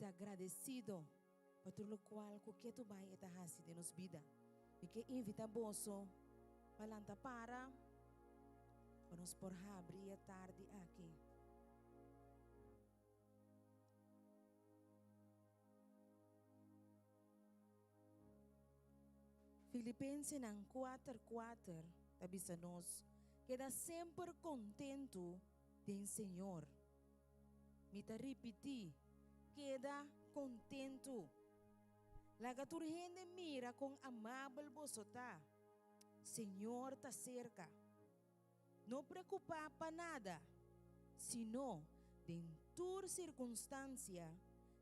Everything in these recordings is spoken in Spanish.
está agradecido por todo lo cual que tu vai eta hasi de nos vida. E que invita boso palanta para nos por abrir a tarde aqui. Filipenses 4:4 tabisa nos queda sempre contento em Senhor. Me ta repetir, queda contento. Laga tu gente mira com amável bosota. Senhor está cerca. Não preocupa para nada, sino em toda circunstância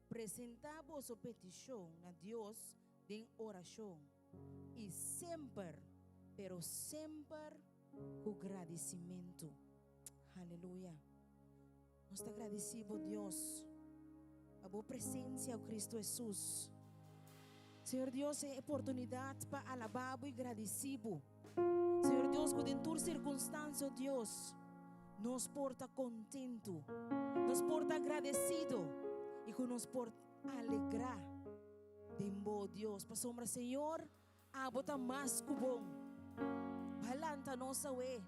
apresentar vossa petição a Deus em oração e sempre, pero sempre com agradecimento. Aleluia. Nós te agradecemos, Deus, a boa presença ao Cristo Jesus. Senhor Deus, é oportunidade para alabar e agradecido. Senhor Deus, com toda circunstância, Deus, nos porta contento, nos porta agradecido e que nos porta alegrar. Dembo, Deus, para sombra, Senhor, abota mais que bom. Balanta nossa way,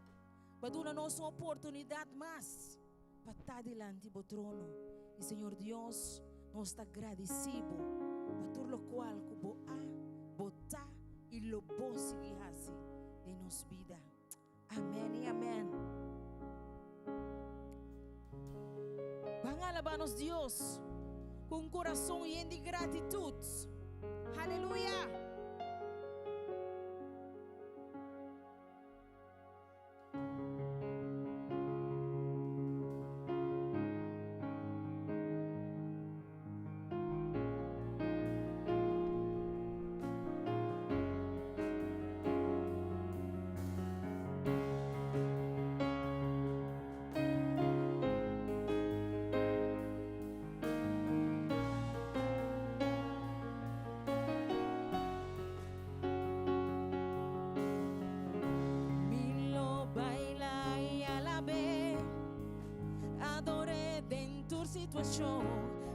para dar nossa oportunidade mais para estar diante do trono. E Senhor Deus, nós está agradecido para tudo o qual que botar e lo bom seguir assim de nossa vida. Amém e amém. Vamos alabar-nos Deus com um coração cheio de gratitude. Aleluia.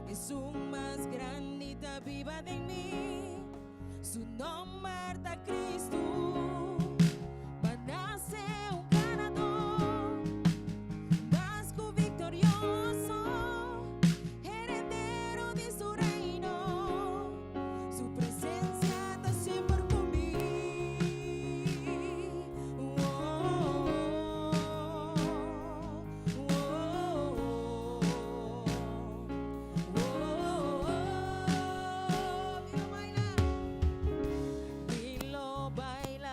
Es un más grande y está viva de mí. Su nombre está Cristo. Va a nacer un ganador, más que victorioso, heredero de su reino. Su presencia está siempre conmigo. Baila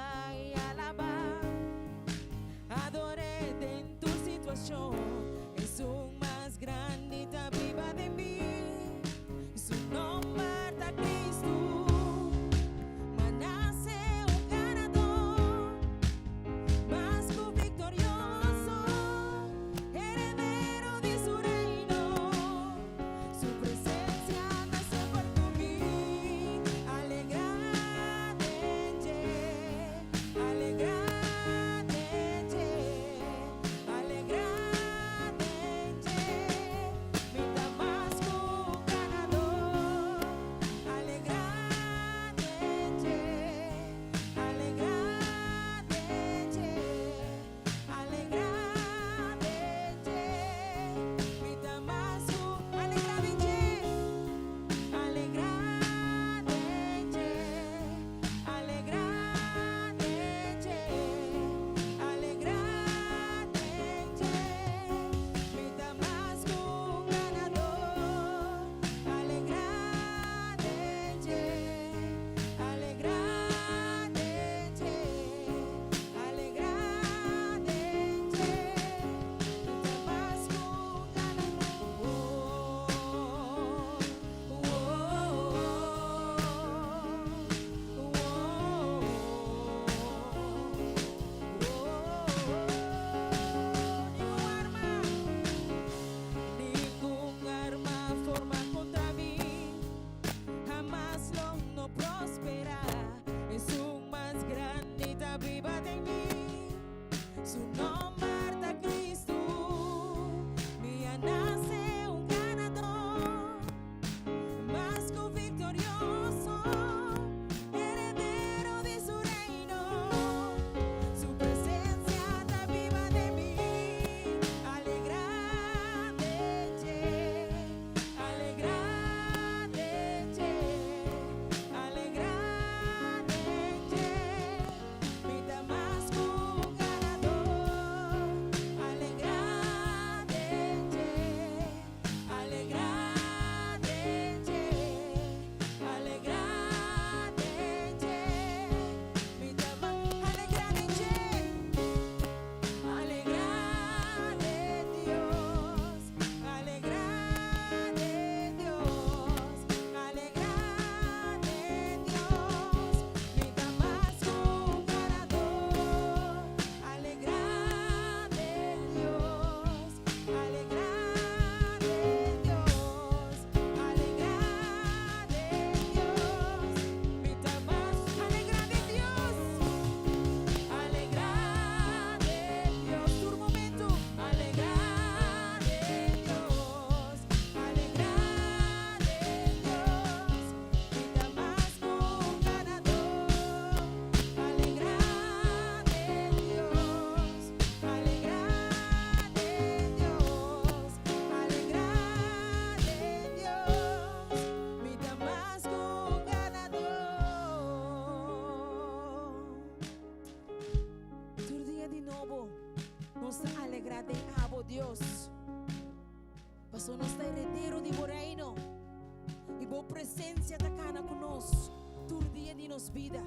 presencia tacana con nos, tu día de nos vida.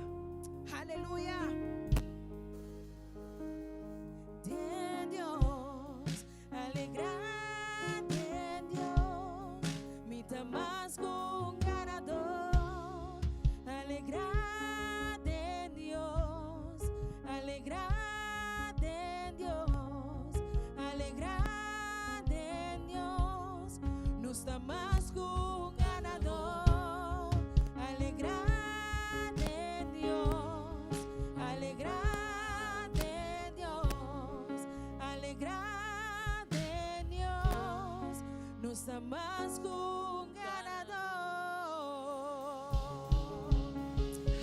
Aleluya. De Dios, alegrate en Dios, mi más con ganador, alegrate en Dios, alegrate en Dios, alegrate en Dios, no está más con ganador, alegrate en Dios, alegrate en Dios, alegrate en Dios, no está más con ganador.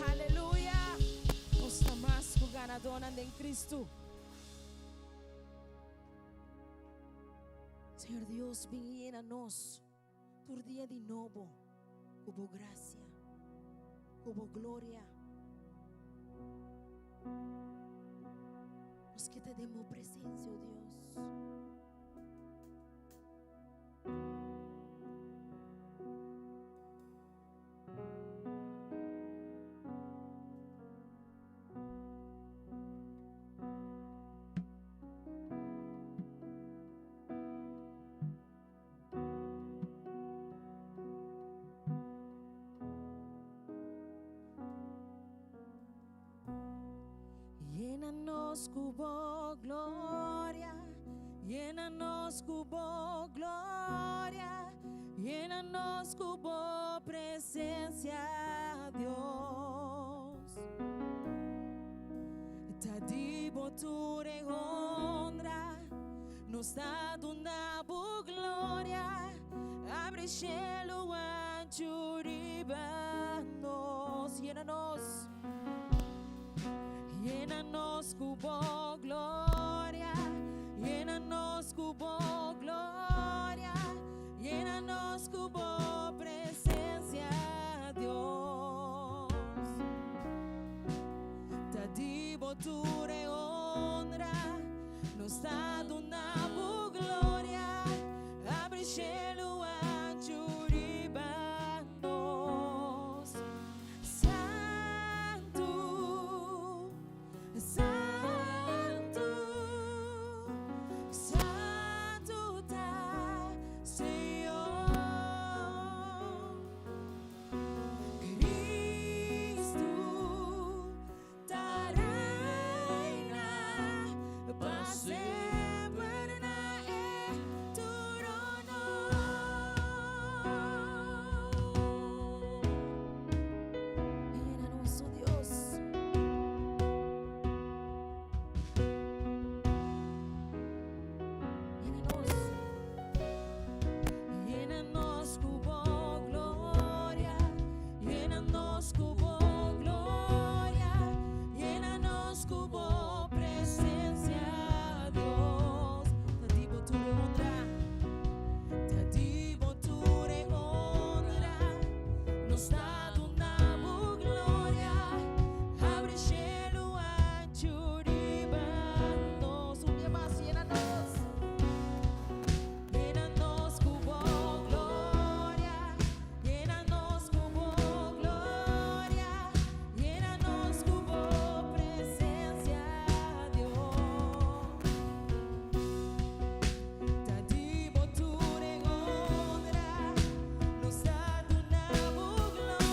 Aleluya, no está más con ganador anda en Cristo. Señor Dios, ven a nos tu día de nuevo, como gracia, como gloria. Nos que te demos presencia, oh Dios. Llénanos cubo gloria, llénanos cubo gloria, llénanos cubo presencia, Dios. Tadibo tu honra, nos dá una gloria, abre cielo ancho ribanos, llénanos. Llénanos cubo gloria, llénanos cubo gloria, llénanos cubo presencia, Dios. Tadibo tu honra, nos dá una gloria, abre cielo ancho ribanos. Santo, Santo tá, Senhor. Cristo tá reina, para sempre na trono. Era nosso Deus. Llénanos cubo gloria, llénanos cubo gloria, llénanos cubo presencia, Dios. Tadibo tu honra, tadibo tu honra, nos dá una gloria, abre cielo ancho ribanos. Un día más, llénanos. Llénanos cubo gloria, llénanos cubo gloria, llénanos cubo presencia, Dios. Tadibo tu honra, nos dá una gloria,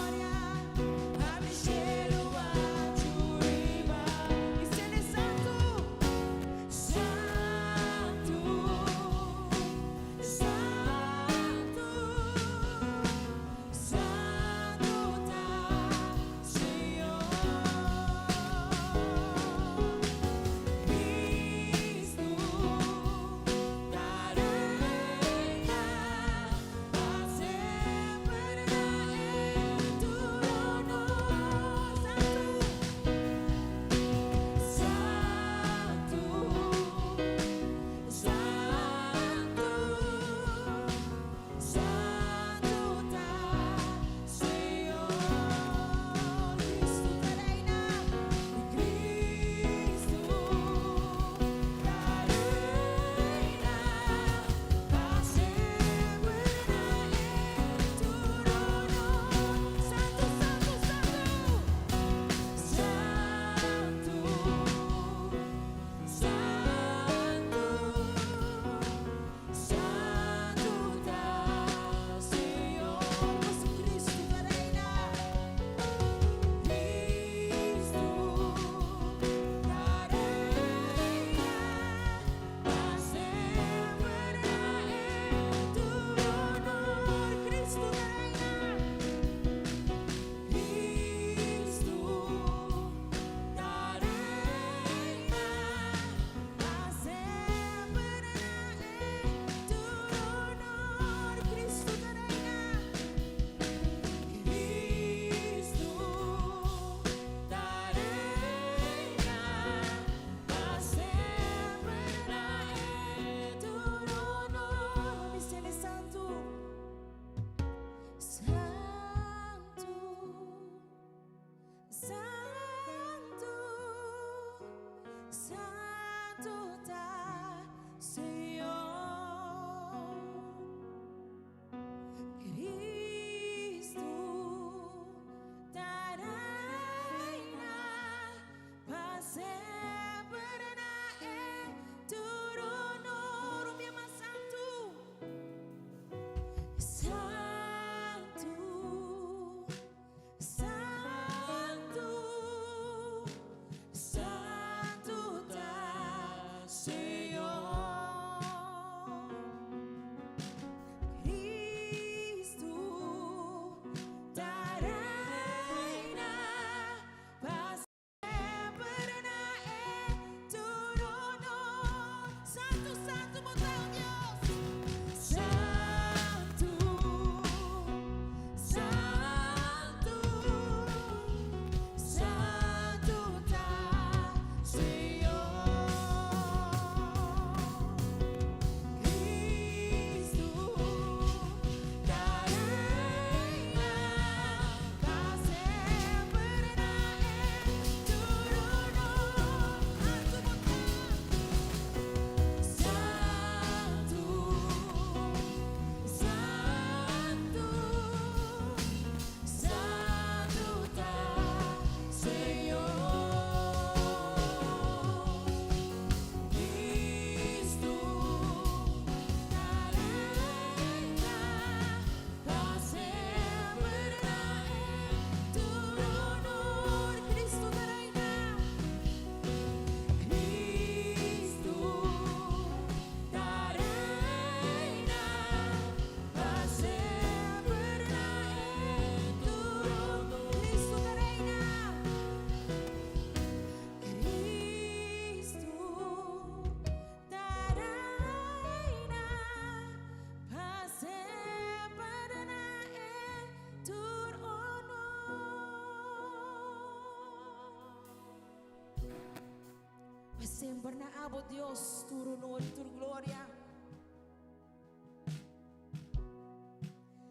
Siempre na abo Dios, tu honor y tu gloria.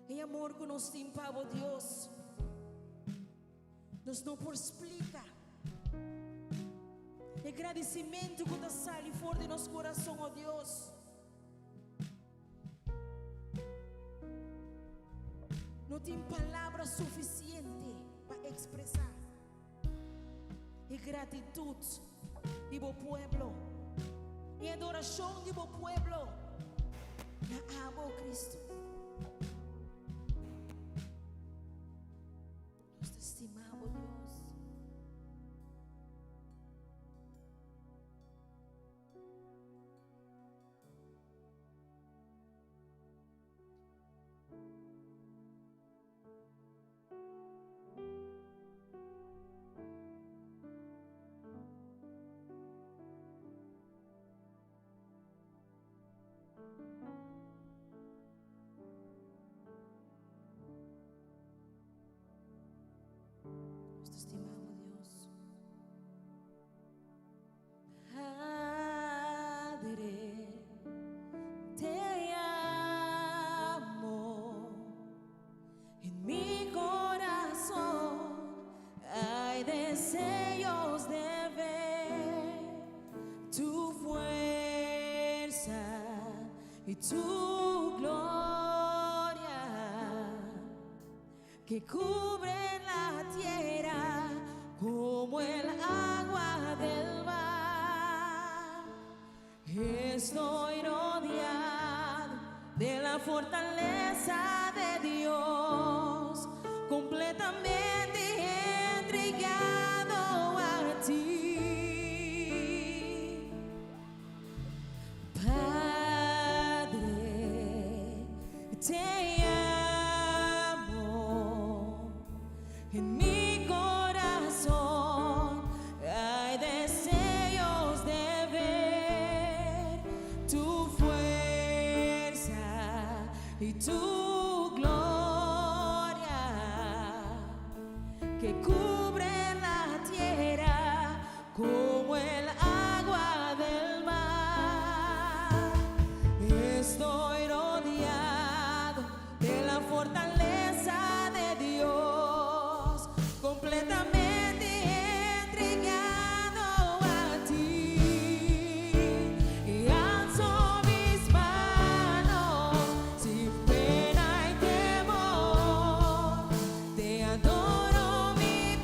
E amor que nos tem para Deus, nos não por explica. E agradecimento que está saindo fora de nosso coração, ó Deus. Não tem palavra suficiente para expressar. E gratitude de meu pueblo, e adoração de meu pueblo, na amo Cristo. Nos te estimamos, Deus. Nos te estimamos, Dios. Padre, te amo. En mi corazón hay deseos de ver tu fuerza y tu gloria que cubre la tierra como el agua del mar. Estoy rodeado de la fortaleza de Dios, completamente entregado a ti. Padre, te amo. En mi corazón hay deseos de ver tu fuerza y tu gloria que cubre la tierra como el agua del mar. Estoy rodeado de la fortaleza de Dios, completamente entregado a ti. Y alzo mis manos sin pena y temor, te adoro mi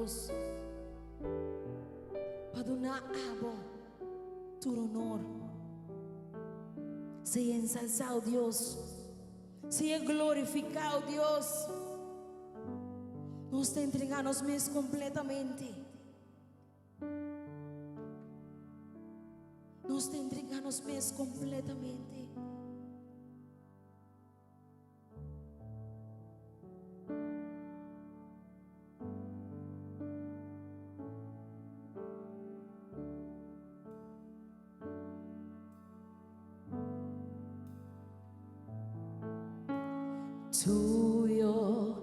Dios. Padunabo tu honor. Sea ensalzado Dios, sea glorificado Dios. Nos te entregamos mes completamente. Nos te entregamos mes completamente. Tuyo,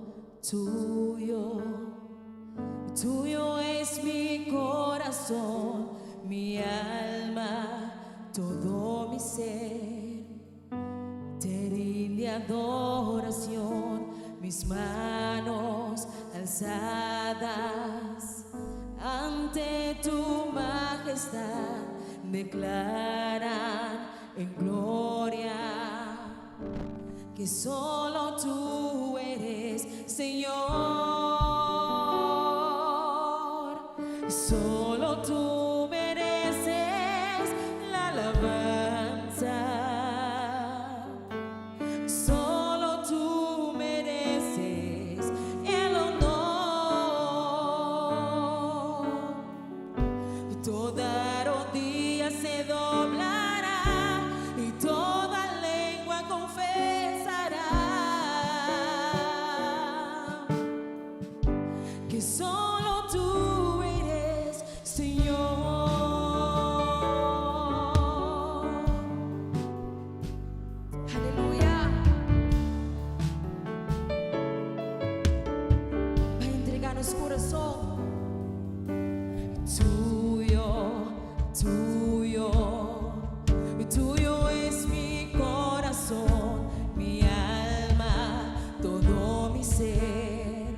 tuyo, tuyo es mi corazón, mi alma, todo mi ser. Te rinde adoración, mis manos alzadas ante tu majestad, declaran en gloria que solo tú eres Señor. Solo tú mereces la alabanza. Solo tú mereces el honor. Toda rodilla se doblará y toda lengua confesará que solo tú eres Señor. Aleluya. Va a entregarnos corazón. Tuyo, tuyo, tuyo es mi corazón, mi alma, todo mi ser.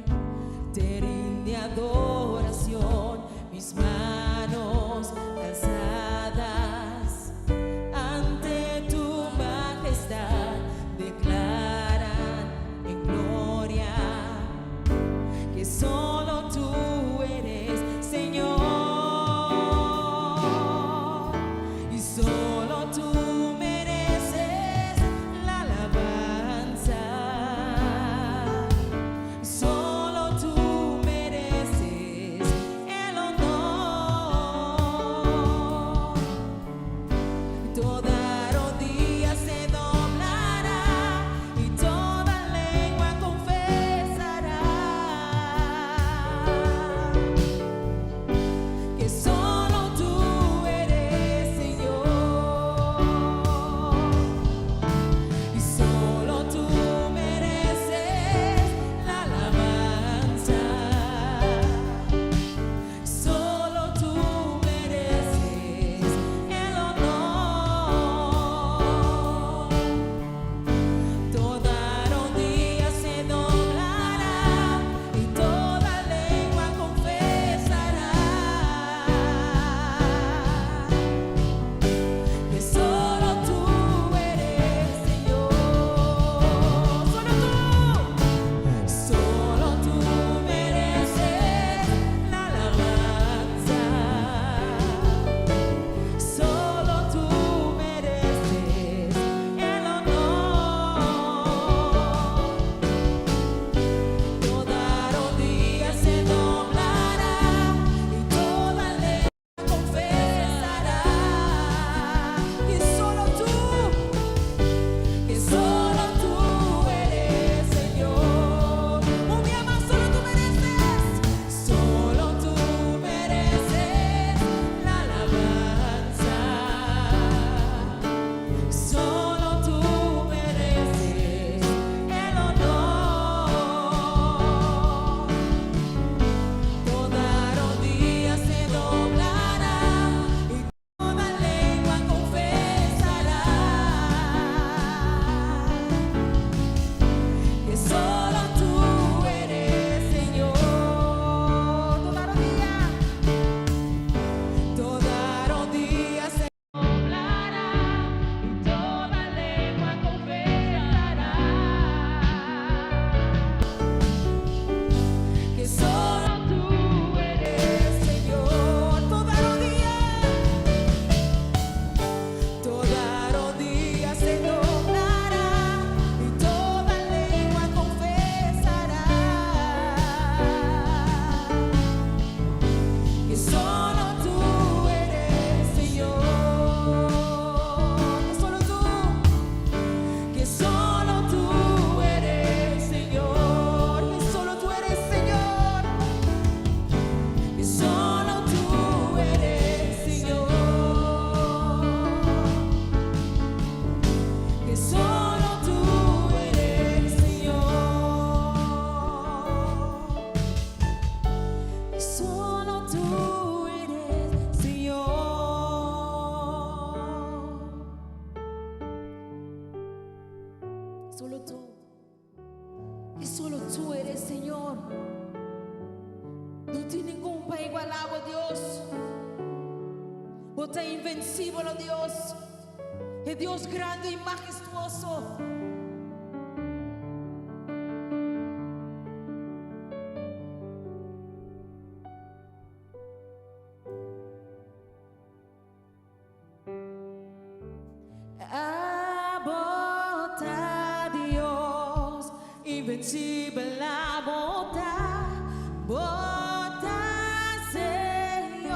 Te rinde adoración, mis manos alzadas ante tu majestad, declaran en gloria que solo tú eres Señor. Y solo tú mereces la alabanza. Solo tú mereces el honor. Toda rodilla se doblará y toda lengua confesará que solo tú eres Señor. Y solo tú mereces la alabanza. Solo tú mereces el honor. Solo tú. Y solo tú eres Señor. No tiene ningún para igualado, Dios. Vos es invencible, Dios. Es Dios grande y majestuoso. Bota Dios, invencible la bota, bota Señor,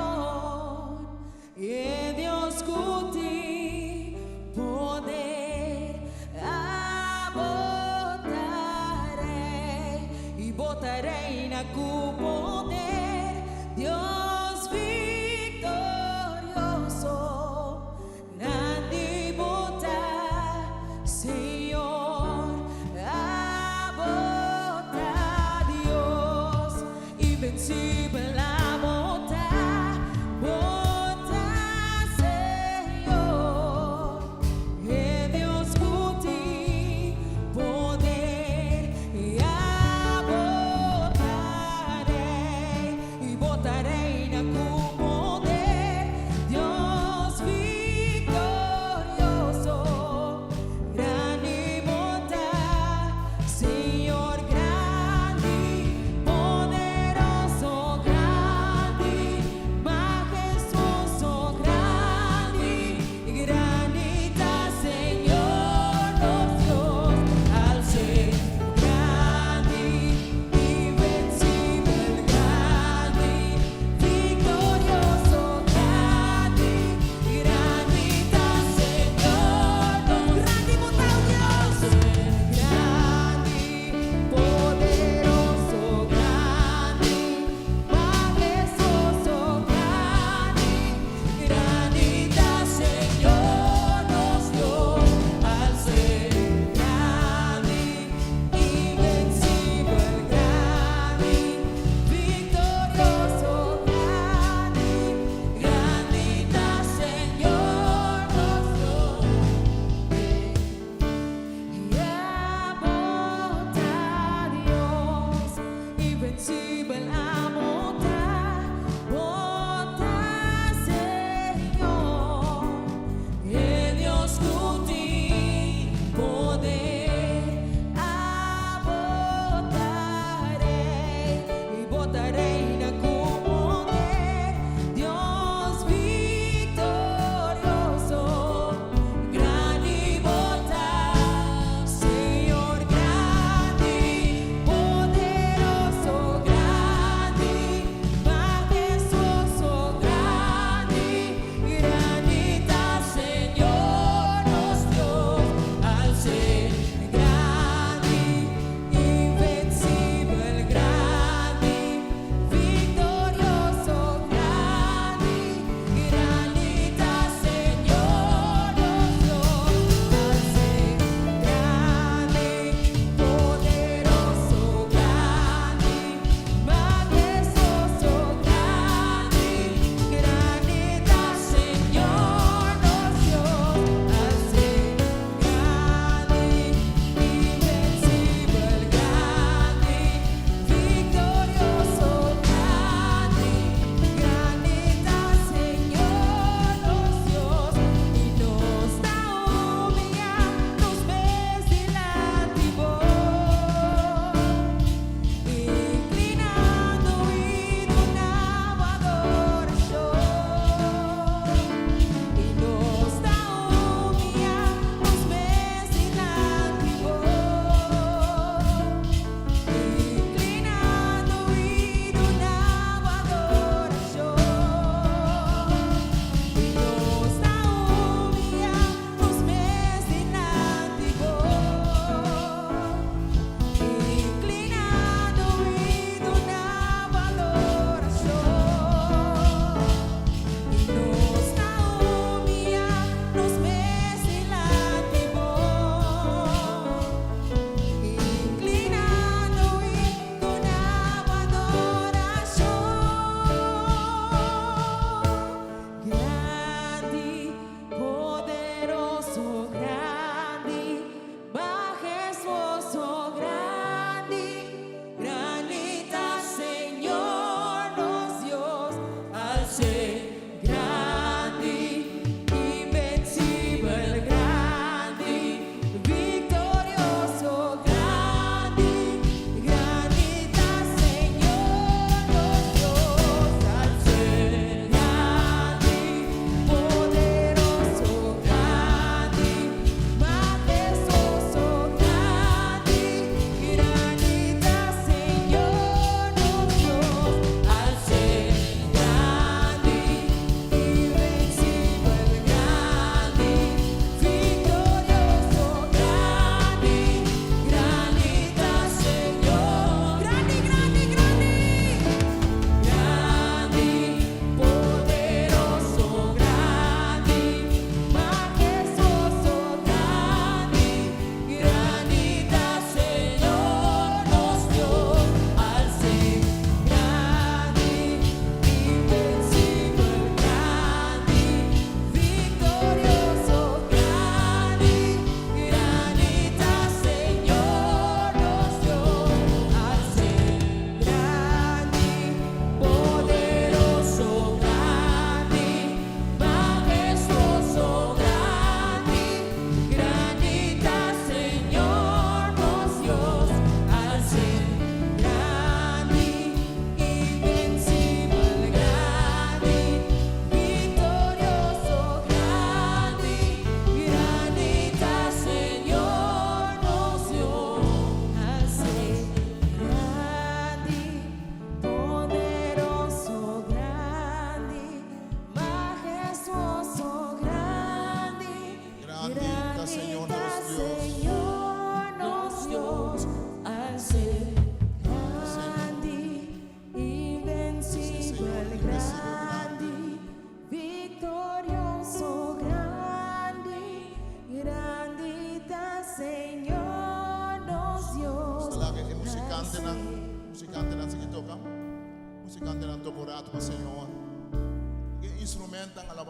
y Dios cuti poder, botaré y botaré na cu poder, Dios victorioso, grande bota Señor, bota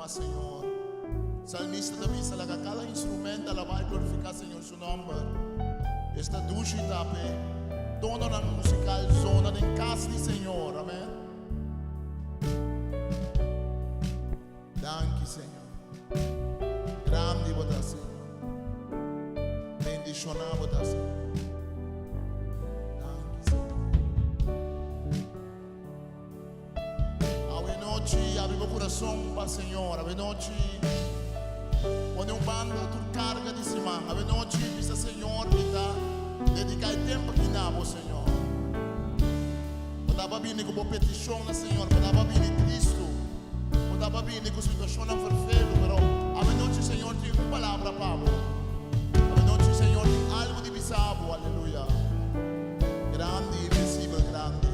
Señor. Salmista también se laga cada instrumento, alabar y glorificar, Señor, su nombre. Esta ducha y tape, tono la musical, zona de casa, Señor. Amén. Danke, Señor. Grande boda, Señor. Bendicionar boda, Señor. Danke, Señor. Ave noche, abre o coração para o Senhor. Ave noche, quando um bando tu carga de cima. Ave noche, visa Senhor, que dedicar tempo aqui na voz, Senhor. Podava vir com uma petição na Senhor, podava vir Cristo. Podava vir com situação não perfeita, mas a noite, Senhor, tem uma palavra para você. A noite, Senhor, tem algo de bizarro, aleluia. Grande, invisível, grande.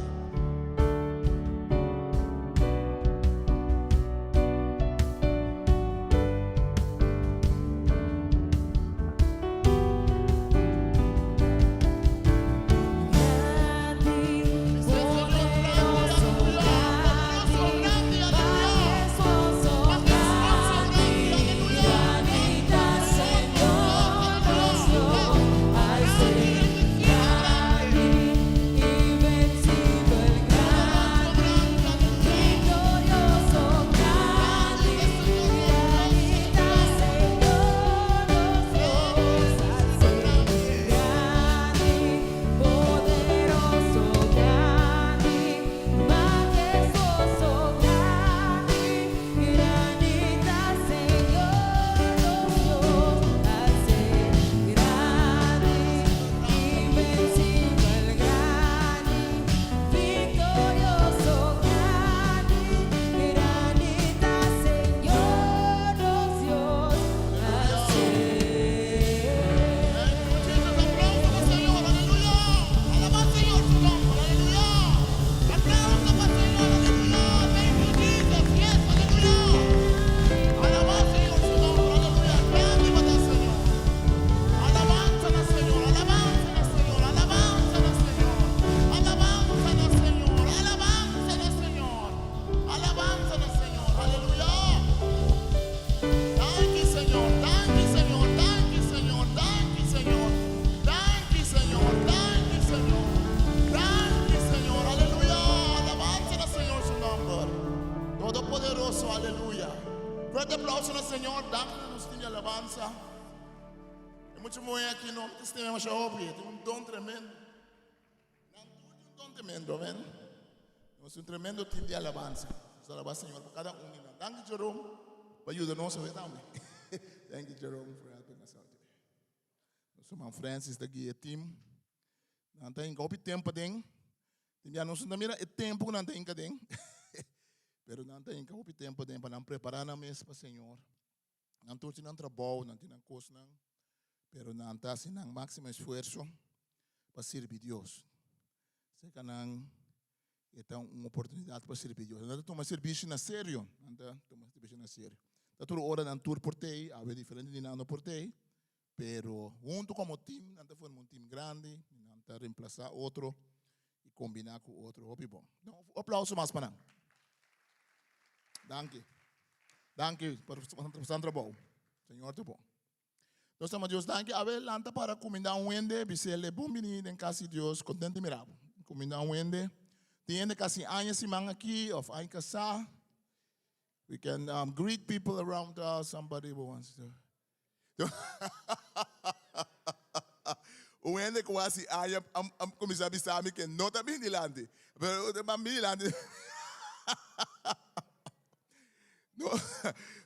Fuerte aplauso al Señor, dándonos de alabanza. Hay mucho muy aquí, no tenemos un don tremendo. Un don tremendo, amén. Es un tremendo team de alabanza. Alabanza, Señor, por cada uno. Thank you, Jerome, for ayudarnos a ver también. Thank you, Jerome, for helping us out today. Nosso irmão Francis daqui é team. Não tem que tempo tem. Tem não se mira é tempo que não tem que tem. Pero não tem que tempo tem para não preparar na mesa para o Senhor. Não tô tinha trabalho, não tinha coisa não. Pero não tá assim não máximo esforço para servir Deus. Se que não é uma oportunidade para servir Deus. Não toma serviço na sério, não toma serviço na sério. Tá toda hora não tour portei, há diferente de não portei. Pero junto como time, não foi um time grande, não tá reemplazar outro e combinar com outro, hobby bom. Então, aplauso mais para não. Danke. Danke por seu trabalho. Senhor, te bom. Nós estamos Deus, danke. A ver, lanta para combinar um ende, bisele bom menino em casa de Deus, contente mirado. Combinar um ende. Tem kasi anos si mga aqui, of ay kasa. We can greet people around us. Somebody who wants to. O ende quase ay como sabi sa amin que não tá bem nilande. Pero o mami nilande. No,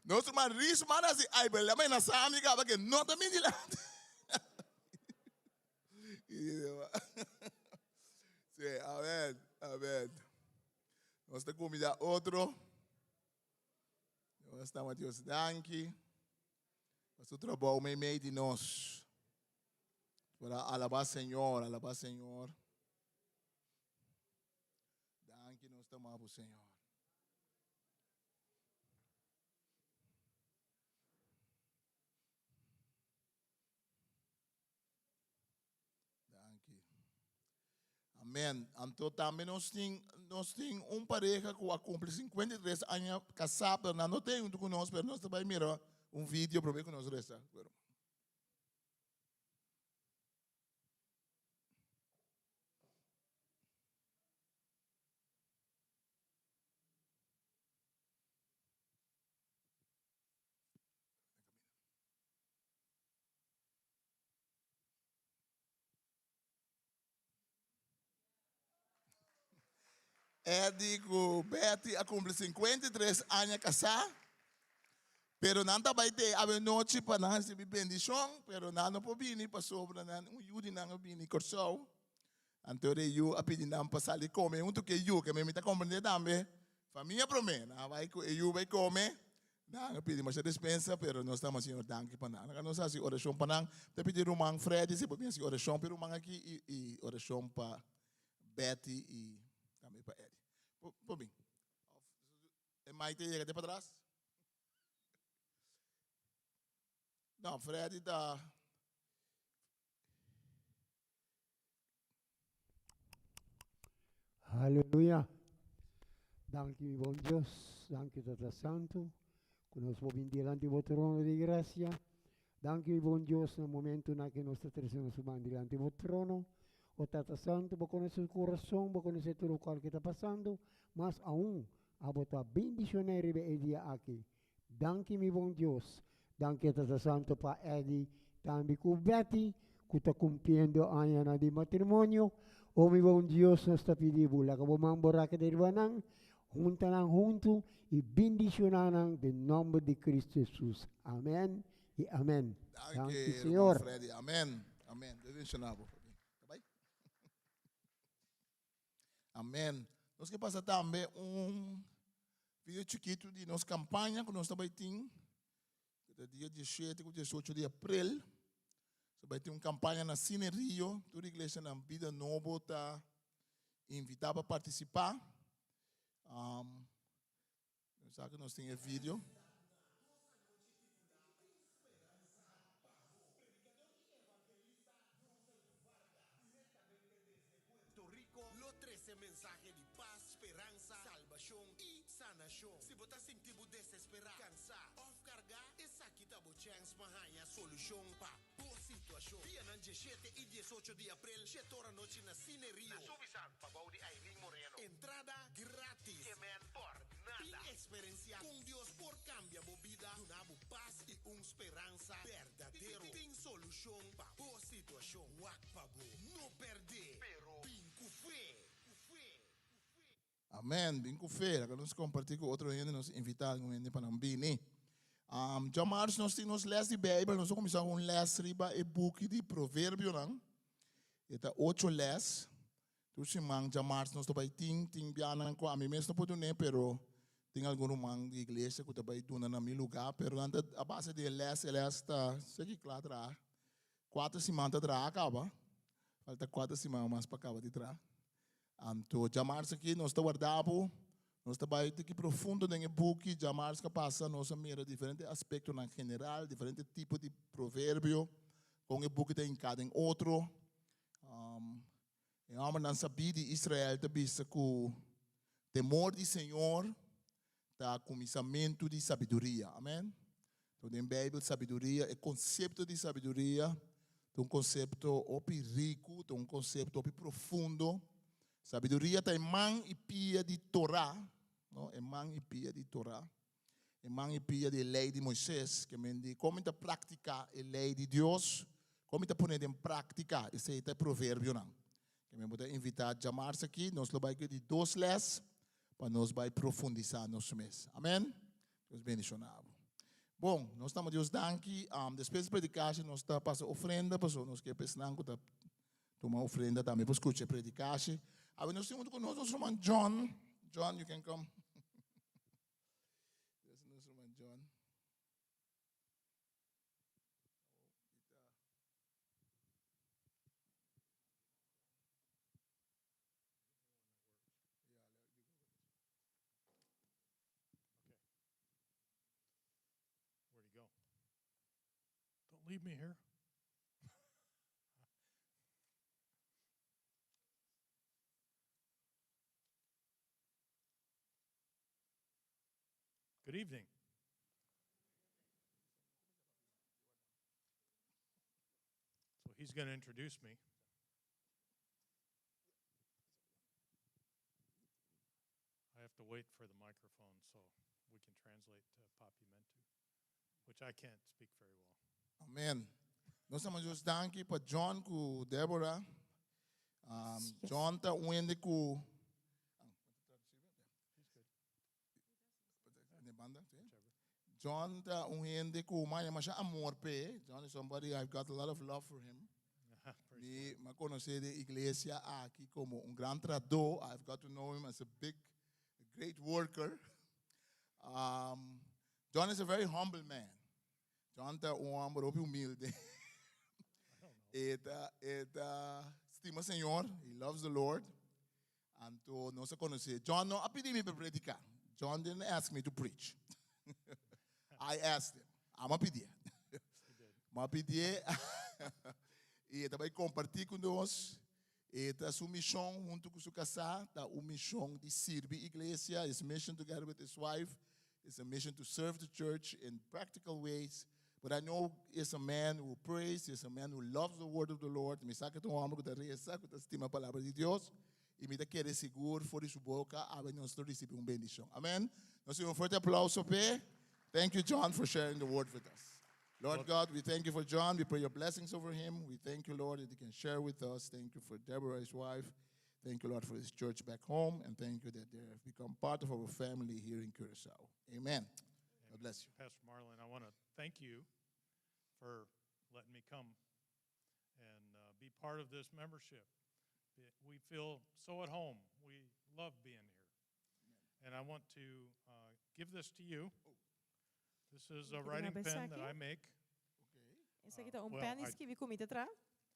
no se man ris man asi ay bel la na sa amin ka ba que não tá bem nilande. Sí, amén. Nós te comida outro. Nós estamos Deus danke. Nosso trabalho meio de nós. Para alabar Senhor, alabar Senhor. Danke, nós estamos ao Senhor. Amém. Então também nós tem pareja que cumple 53 anos casado, não tem um conosco, mas nós também mirar vídeo para ver que nós resta. Eddie com Betty cumple 53 anos casado. Pero nanta vai ter a noite para nós receber bendição, pero não pode vir para sobre nós, yudi não vir corso. Então eu a pedir não passar ali comer, que eu que me está compreendendo também. Família promena, vai eu vai comer. Não pedir mais dispensa, pero nós estamos sendo danke para nós. Nós assim oração para nós. Te pedir rumang Fred, se pode assim oração para rumang aqui e oração para Betty e também para Eddie. Por bem. É mais te chega de para trás. Não, Fred está. Aleluia. Danke, bom Deus. Danke, Tata Santo. Que nós vamos diante do trono de graça. Danke, bom Deus, no momento na que nós estamos diante do trono. O Tata Santo, vou conhecer o coração, vou conhecer tudo o que está passando, mas aún, a botar bendicionário e dia aqui. Danke, meu bom Deus. Danke, Tata Santo, para Eddie, também com Betty, que está cumprindo a ano de matrimônio. O meu bom Deus, nós está pedindo, lá que vamos embora que dervanang, junto e bendicionan em nome de Cristo Jesus. Amém e amém. Danke, Senhor. Freddy. Amém. Amém. Bendicionado. Tá bem? Amém. Nós que passa também vídeo chiquito de nossa campanha que nós também temos. Dia 17 e 18 de abril. Vai ter uma campanha na Cine Rio. Toda a igreja na Vida Nova está invitada a participar. Sabe que nós temos vídeo. Lo 13 mensaje de paz, esperanza, salvación y sanación. Si vos estás sentindo desesperado, cansado, off carga, esa aquí te bo chance mahaya solución pa tu situación. Día nan 17 y 18 de abril, 7 horas noche na Cine Rio. Na Subisan, Pabao de Aileen Moreno. Entrada gratis. Kemen por nada. Y experiencia con Dios por cambia tu vida. Una paz y una esperanza verdadero. Tin solución pa tu situación. Wak pabo. No perder, pero pinco fe. Amém. Bem com feira. Que nós compartilhamos com outro gente, nós invitamos para não vir, né? Já mais nós temos les de Bíblia, nós começamos com les riba e book de provérbio, não? Eta 8 les. Tu se mang já mais nós também tem bianan com a mim mesmo não pode nem, pero tem algum mang de igreja que também dona na meu lugar, pero anda a base de les está, sei que claro, 4 semanas atrás acaba. Falta 4 semanas mais para acabar de trás. Então, jamás aqui nós estamos guardando, nós estamos aqui profundo no book, jamás que passa, nós mira diferentes aspectos na general, diferentes tipos de provérbio, com o book tem cada outro. E a alma não sabia de Israel, também que o temor do Senhor está começamento de sabedoria, amém? Então, na Bíblia, sabedoria é conceito de sabedoria, é um conceito rico, é um conceito profundo. Sabedoria está em mão e pia de Torá, não? Em mão e pia de Torá, em mão e pia de lei de Moisés, que me diz como está praticar a lei de Deus, como está pondo em prática, esse é provérbio, não? Que me pode invitar a chamar-se aqui, nós vamos ter de 2 les, para nós vai profundizar nosso mês. Amém? Deus bendicionado. Bom, nós estamos Deus danke, depois da predicação, nós estamos passando ofrenda, pessoal, nós queremos pensar tomar ofrenda também, para escutar a predicação. Agora nós temos com nós nosso irmão John. John, you can come. Yes, nosso irmão John. Where'd he go? Don't leave me here. Good evening. So he's going to introduce me. I have to wait for the microphone so we can translate to Papiamentu, which I can't speak very well. Amen. Nós estamos just dankie para John com Deborah. John está uende com John está uende com mais mas amor pe. John is somebody I've got a lot of love for him. Me conhecer de igreja aqui como gran tradutor. I've got to know him as a great worker. John is a very humble man. John está homem muito humilde. Estima Senhor, he loves the Lord. Então, nós conhecemos. John não pediu me para predicar. John didn't ask me to preach. I asked him. I'm a pedir. Mas pedir. E ele vai compartilhar conosco. Esta sua missão junto com sua casa, tá uma missão de servir a igreja. His mission together with his wife is a mission to serve the church in practical ways. But I know he's a man who prays, he's a man who loves the word of the Lord. Me saca um homem que reza, que estima a palavra de Deus. E me dá querer seguro fora de sua boca, abre nós receber uma bendição. Amém? Nós temos forte aplauso, Pé. Thank you, John, for sharing the word with us. Lord God, we thank you for John. We pray your blessings over him. We thank you, Lord, that he can share with us. Thank you for Deborah, his wife. Thank you, Lord, for his church back home. And thank you that they have become part of our family here in Curacao. Amen. God bless you. Pastor Marlon, I want to thank you for letting me come and be part of this membership. We feel so at home. We love being here. And I want to give this to you. This is a writing pen that I make. Essa aqui tá well, pen escrevi com mita tra.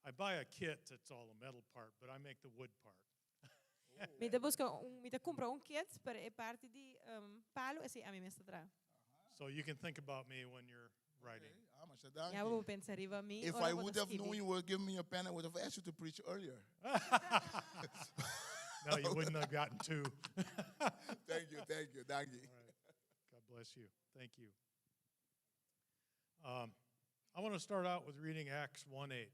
I buy a kit that's all the metal part, but I make the wood part. Mita busca mita compra kit per e parte di palo e se a mi mesta tra. So you can think about me when you're writing. Ja, vou pensar riva mi. If I would have known you would give me a pen, I would have asked you to preach earlier. No, you wouldn't have gotten two. Thank you. All right. God bless you. Thank you. I want to start out with reading Acts 1:8.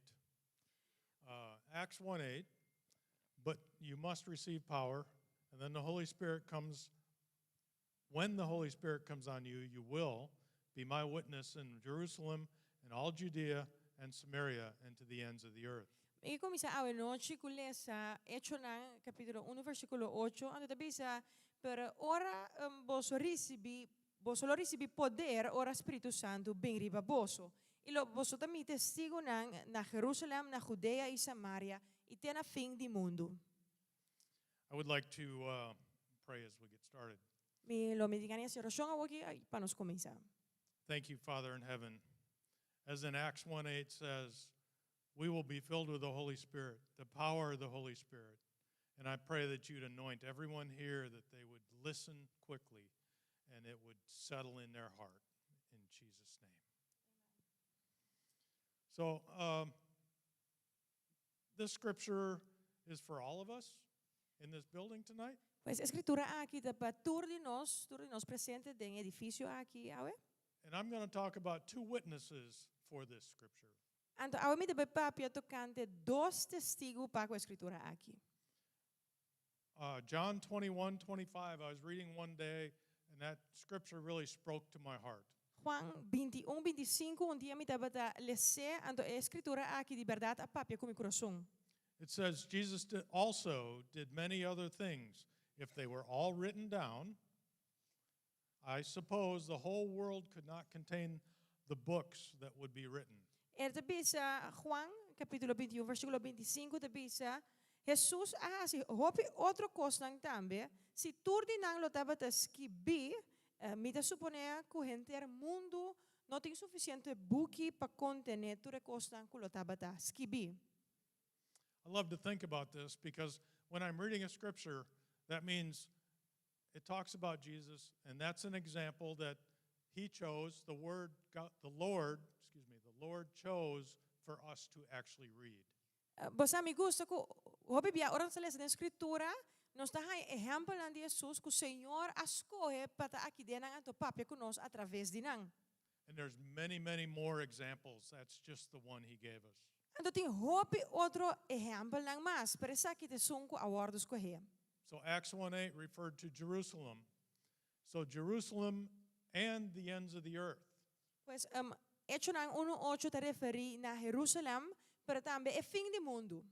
Acts 1:8, but you must receive power, and then the Holy Spirit comes. When the Holy Spirit comes on you, you will be my witness in Jerusalem and all Judea and Samaria and to the ends of the earth. E comincia a noche con lesa Hecho na capítulo 1 versículo 8, ando tabisa per ora vosso lo recibi poder ora Spirito Santo ben riba vosso. E lo vosso tammi testigo na Jerusalem, na Judea e Samaria e tena fin di mundo. I would like to pray as we get started. Mi lo medicani a oração aqui para nos começar. Thank you, Father in heaven. As in Acts 1:8 says, we will be filled with the Holy Spirit, the power of the Holy Spirit. And I pray that you'd anoint everyone here, that they would listen quickly and it would settle in their heart. In Jesus' name. So, this scripture is for all of us in this building tonight. Pues escritura aqui da para todos nós presentes no edifício aqui, awe. And I'm going to talk about two witnesses for this scripture. Anto awe mi de papia tocante dos testigos para a escritura aqui. John 21:25, I was reading one day, and that scripture really spoke to my heart. Juan 21:25 dia mi dava da leser anto a escritura aqui de verdade a papia com mi coração. It says, Jesus also did many other things. If they were all written down, I suppose the whole world could not contain the books that would be written. Bisa Juan capítulo 21 versículo 25 bisa Jesus si hopi outro coisa também se tudo não lo tava escrever me da suponer que o inteiro mundo não tem suficiente book para conter tudo coisa que lo tava escrever. I love to think about this because when I'm reading a scripture, that means it talks about Jesus, and that's an example that he chose, the Lord chose for us to actually read. Basta mi gusto ko, hobi biya orang sa lesson ng Escritura, nos dá exemplo lang de Jesus que o Senhor escolhe para aqui dentro anto papia conosco através de nang. And there's many, many more examples. That's just the one he gave us. Anto tem hopi outro exemplo lang mas, pero essa aqui te sunko awardos ko he. So Acts 1:8 referred to Jerusalem. So Jerusalem and the ends of the earth. Pues hecho nang 1:8 te referi na Jerusalem, pero também é fim do mundo.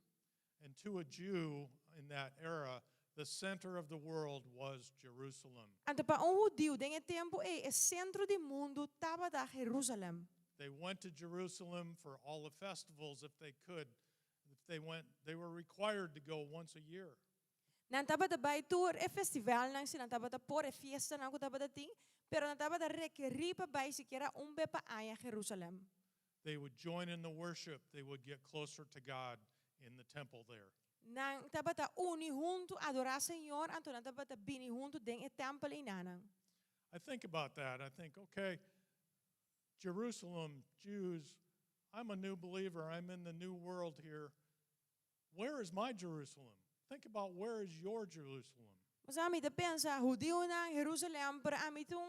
And to a Jew in that era, the center of the world was Jerusalem. Anto pa judeu den tempo é centro do mundo tava da Jerusalem. They went to Jerusalem for all the festivals if they could. If they went, they were required to go once a year. Nan taba da bai tour e festival nang sinan taba da por e fiesta nang ko taba da ting, pero nan taba da requerir pa bai siquiera bepa aya Jerusalem. They would join in the worship. They would get closer to God in the temple there. Nang taba da uni junto adorar Senhor, anto nan taba da bini junto den e templo inanang. I think about that. I think, okay, Jerusalem, Jews, I'm a new believer. I'm in the new world here. Where is my Jerusalem? Think about where is your Jerusalem? Mas ami da pensa judeu nang Jerusalem, pero ami tu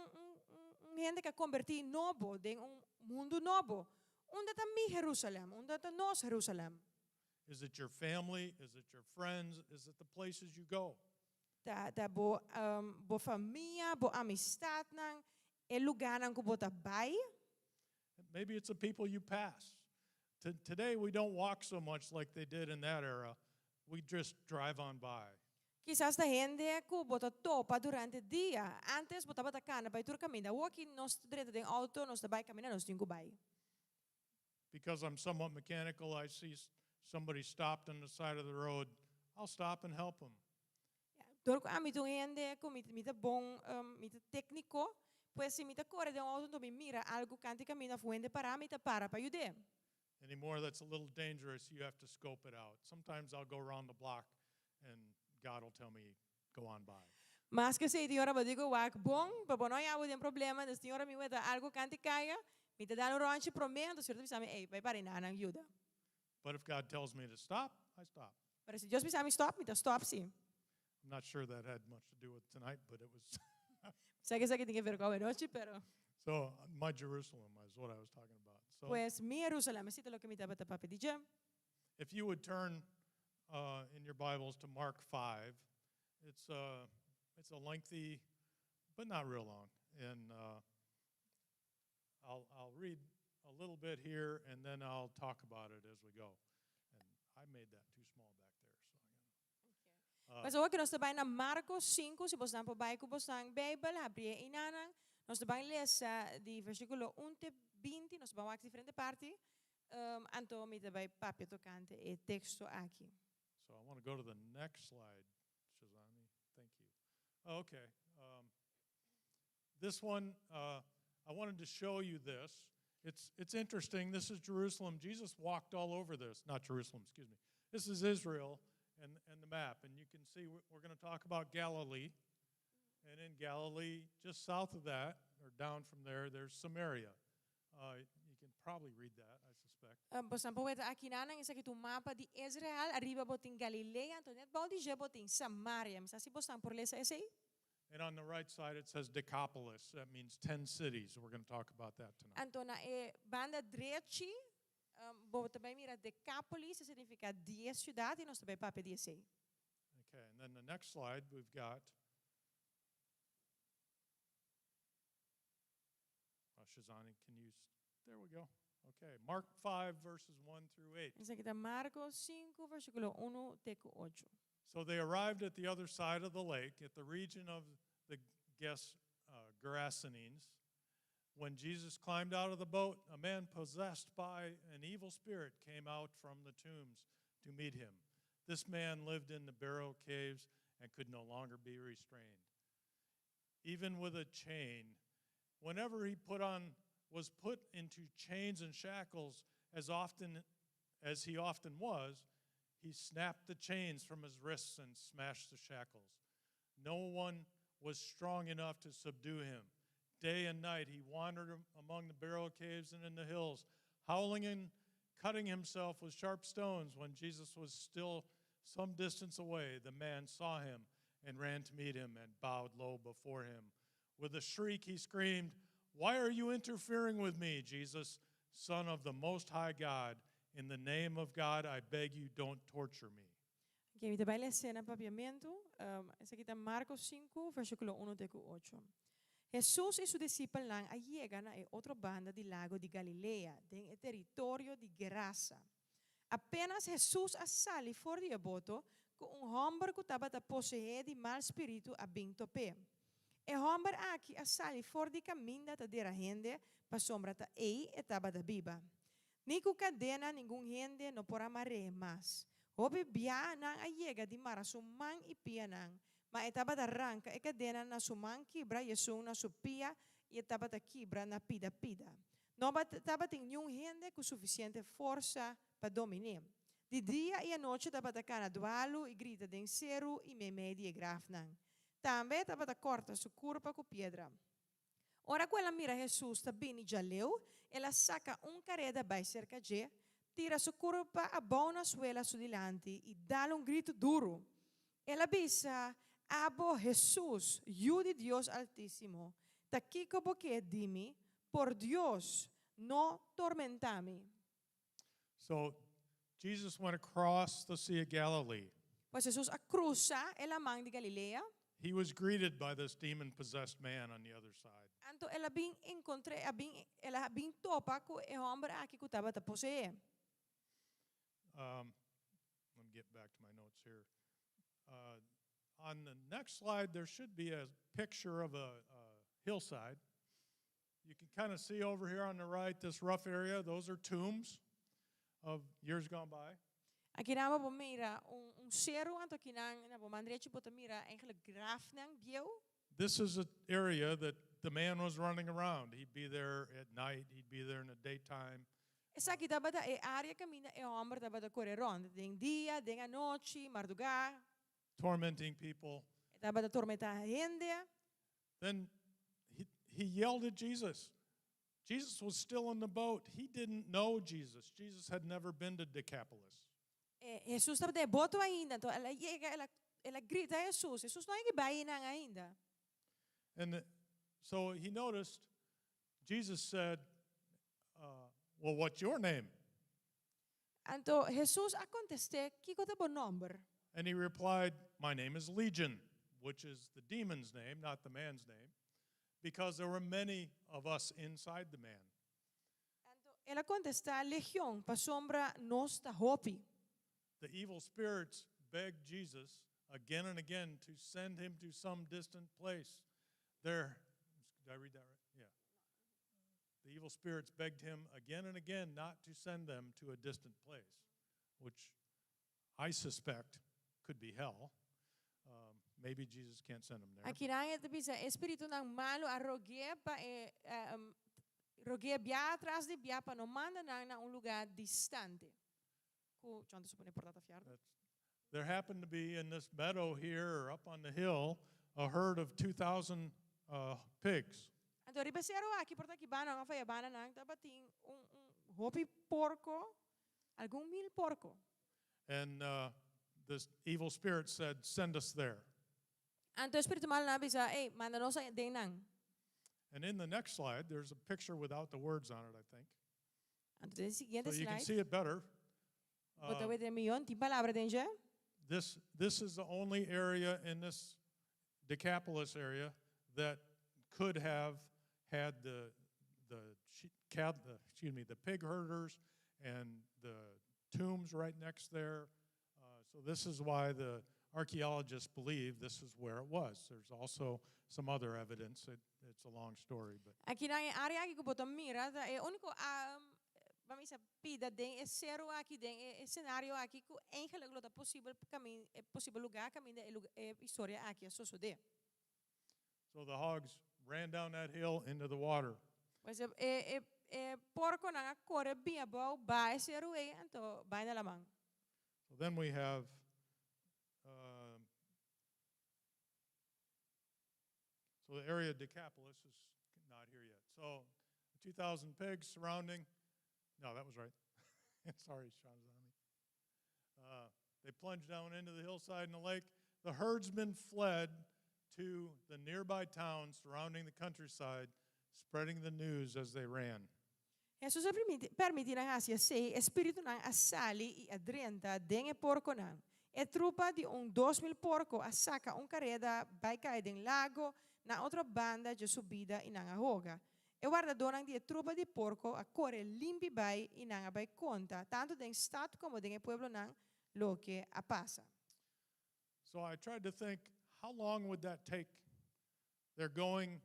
gente que converti novo, den mundo novo. Onde tá mi Jerusalem? Onde tá nós Jerusalem? Is it your family? Is it your friends? Is it the places you go? Da bo família, bo amistad nang e lugar nang ko bota bai. Maybe it's the people you pass. Today, we don't walk so much like they did in that era. We just drive on by. Quizás da gente ko bota topa durante dia. Antes bota bata cana bai tur camina. Walking nos direito den auto, nos da bai camina, nos tingo bai. Because I'm somewhat mechanical, I see somebody stopped on the side of the road. I'll stop and help them. Dor ko ami tu gente ko mita bom, mita técnico, pues si mita corre de auto to mi mira algo canti camina fuente para mita para ayudar. Anymore, that's a little dangerous. You have to scope it out. Sometimes I'll go around the block and God will tell me, go on by. Mas que sei, senhora, eu digo, wak bom, para não haver um problema, a senhora me vai dar algo canti caia, me te dá um rancho promendo, a senhora me ei, vai para na ajuda. But if God tells me to stop, I stop. Pero se Deus me chama stop, me dá stop sim. I'm not sure that had much to do with tonight, but it was. Sei que tem que ver com a noite, pero So my Jerusalem is what I was talking about. So pues mi Jerusalem, é lo que me dá para pedir. if you would turn in your Bibles to Mark 5, it's a lengthy, but not real long. And I'll read a little bit here, and then I'll talk about it as we go. And I made that too small back there, so I'm Mas hoje nós trabalhamos na Marcos 5, se você não pode com você na Bíblia, abrir inanang, nós trabalhamos de versículo 1 até 20, nós vamos a diferente parte. Anto me trabalho papel tocante e texto aqui. So I want to go to the next slide, Shazani. Thank you. Okay. This one, I wanted to show you this. It's interesting. This is Jerusalem. Jesus walked all over this. Not Jerusalem, excuse me. This is Israel and the map. And you can see we're going to talk about Galilee. And in Galilee, just south of that, or down from there, there's Samaria. You can probably read that, I suspect. Basta poeta aqui na isa que tu mapa de Israel, arriba botin Galileia, Antoinette Baldige botin Samaria. Mas assim basta por ler esse aí? And on the right side, it says Decapolis. That means 10 cities. We're going to talk about that tonight. Antona banda direita, também mira Decapolis, significa 10 cidades, e nós também papel 10. Okay, and then the next slide, we've got Shazani, can you, there we go. Okay, Mark 5, verses 1 through 8. Isso aqui está Marcos 5, versículo 1 até 8. So they arrived at the other side of the lake, at the region of the Gerasenes. When Jesus climbed out of the boat, a man possessed by an evil spirit came out from the tombs to meet him. This man lived in the burial caves and could no longer be restrained. Even with a chain, whenever he was put into chains and shackles, as often as he often was, he snapped the chains from his wrists and smashed the shackles. No one was strong enough to subdue him. Day and night he wandered among the burial caves and in the hills, howling and cutting himself with sharp stones when Jesus was still some distance away. The man saw him and ran to meet him and bowed low before him. With a shriek, he screamed, "Why are you interfering with me, Jesus, Son of the Most High God? In the name of God, I beg you, don't torture me." Okay, kita vai ler cena papiamento. Essa aqui está Marcos 5, versículo 1 até 8. Jesus e seus discípulos chegam a outra banda do lago de Galileia, em território de Gerasa. Apenas Jesus sali fora de boto com homem que estava possuído de mal espírito a bem tope. E homem aqui sali fora de caminho da gente para sombra ta e estava da biba. Nico cadena nenhum gente não por amarre mais. Hobi bia nang ayega di mara sumang ipianang. Ma etaba da ranka e cadena na sumang kibra yesung na supia e etaba da kibra na pida. No taba ting yung gente com suficiente força para dominar. De dia e a noite taba da cana dualo e grita den cero e memedi e grafnang. Também taba da corta su curva com pedra. Ora quella mira Jesus tabini jaleu, ela saca careda by cerca de tira sua curva a bona suela su dilante e dá grito duro. Ela bisa, abo Jesus, Hijo de Dios Altísimo, ta kiko boque dimi, por Dios, no tormentami. So Jesus went across the Sea of Galilee. Pues Jesus cruza el amang de Galilea, He was greeted by this demon-possessed man on the other side. anto ela bin encontré, ela bin topa ko e hombre aqui que estava ta posee. Let me get back to my notes here. On the next slide, there should be a picture of a hillside. You can kind of see over here on the right, this rough area. Those are tombs of years gone by. Aqui na bo mira cero anto aqui na bo mandrechi bota mira eigenlijk graf nang bio. This is an area that the man was running around. He'd be there at night. He'd be there in the daytime. Essa aqui tava da área caminha e homem tava da correr ronda, den dia, den a noite, madrugada. Tormenting people. Tava da tormentar gente. Then he yelled at Jesus. Jesus was still in the boat. He didn't know Jesus. Jesus had never been to Decapolis. Jesus estava de boto ainda, então ela chega, ela grita a Jesus. Jesus não é que nang ainda. And so he noticed, Jesus said, well, what's your name? Então Jesus a contestar, que é o nome? And he replied, my name is Legion, which is the demon's name, not the man's name, because there were many of us inside the man. Então ela contesta, legião, para sombra nós ta hopi. The evil spirits begged Jesus again and again to send him to some distant place. There, did I read that right? Yeah. The evil spirits begged him again and again not to send them to a distant place, which I suspect could be hell. Maybe Jesus can't send them there. Aqui na é bisa espírito nang malo a rogue pa rogue bia atrás de bia pa no manda na lugar distante. Ku chanta supone portata fiardo. There happened to be in this meadow here or up on the hill a herd of 2,000 pigs. Então ribesero aqui porta aqui bana nga faya bana nang tabating hopi porco, algum mil porco. And this evil spirit said, send us there. Anto espírito mal na bisa, manda nos din nang. And in the next slide, there's a picture without the words on it, I think. Anto den siguiente So you can slide. see it better. Bota we de milyon, ti palabra den je. This is the only area in this Decapolis area that could have had the pig herders and the tombs right next there. So this is why the archaeologists believe this is where it was. There's also some other evidence. It's a long story, but Aqui na área aqui que bota mira, é único vamos pida den zero aqui den cenário aqui que eigenlijk lo da possível caminho é possível lugar caminho é história aqui a suceder. so the hogs ran down that hill into the water. Pois porco na corre bem bom, vai zero então vai na lamang. So then we have so the area of Decapolis is not here yet. So 2,000 pigs surrounding. No, that was right. Sorry, Shanzani. They plunged down into the hillside in the lake. The herdsmen fled to the nearby towns surrounding the countryside, spreading the news as they ran. Jesus permite na Asia say, espírito nang asali e adrenta den e porco nang. E trupa de 2,000 porco saca carreda vai cair den lago na outra banda de subida e nang ahoga. E guardador nang die trupa de porco a corre limpi bai e nang bai conta, tanto den stad como den e pueblo nang lo que a passa. So I tried to think, how long would that take? They're going,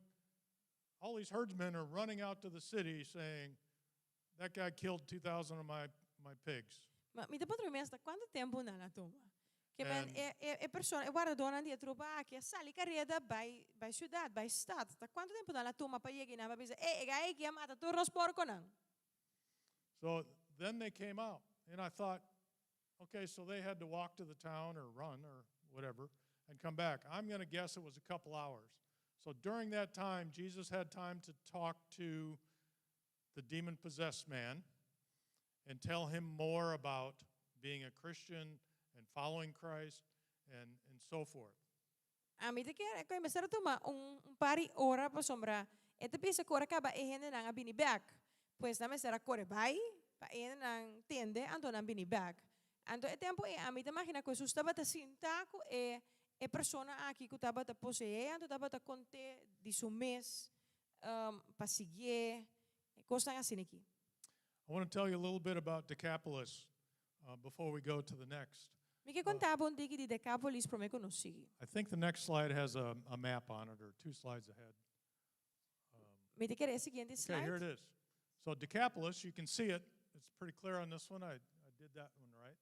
all these herdsmen are running out to the city saying, that guy killed 2,000 of my pigs. Ma mi devo trovare quanto tempo na toma? Che men And- e persone guarda dona di trupa che sali carreda by ciudad, by stad. Da quanto tempo na toma pa yegi na babisa gai che amata tu porco nang. So then they came out, and I thought, okay, so they had to walk to the town or run or whatever and come back. I'm going to guess it was a couple hours. So during that time, Jesus had time to talk to the demon-possessed man and tell him more about being a Christian and following Christ and so forth. Mi te kere ko imbesar toma pari ora pa sombra. E te pisa kora ka ba ehene nang abini back. Pues na mesera kore bai, pa ehene nang tende anto nang bini back. Anto e tempo e mi te imagina ko Jesus estaba ta sintaco e persona aqui que estava ta posee, anto estava ta conte di su mes pa sigye, costa assim aqui. I want to tell you a little bit about Decapolis before we go to the next. Mi che contava un digi di Decapolis pro me conosci. I think the next slide has a map on it, or 2 slides ahead. Mi te kere seguinte Okay, here it slide. is. So Decapolis, you can see it. It's pretty clear on this one. I did that one right.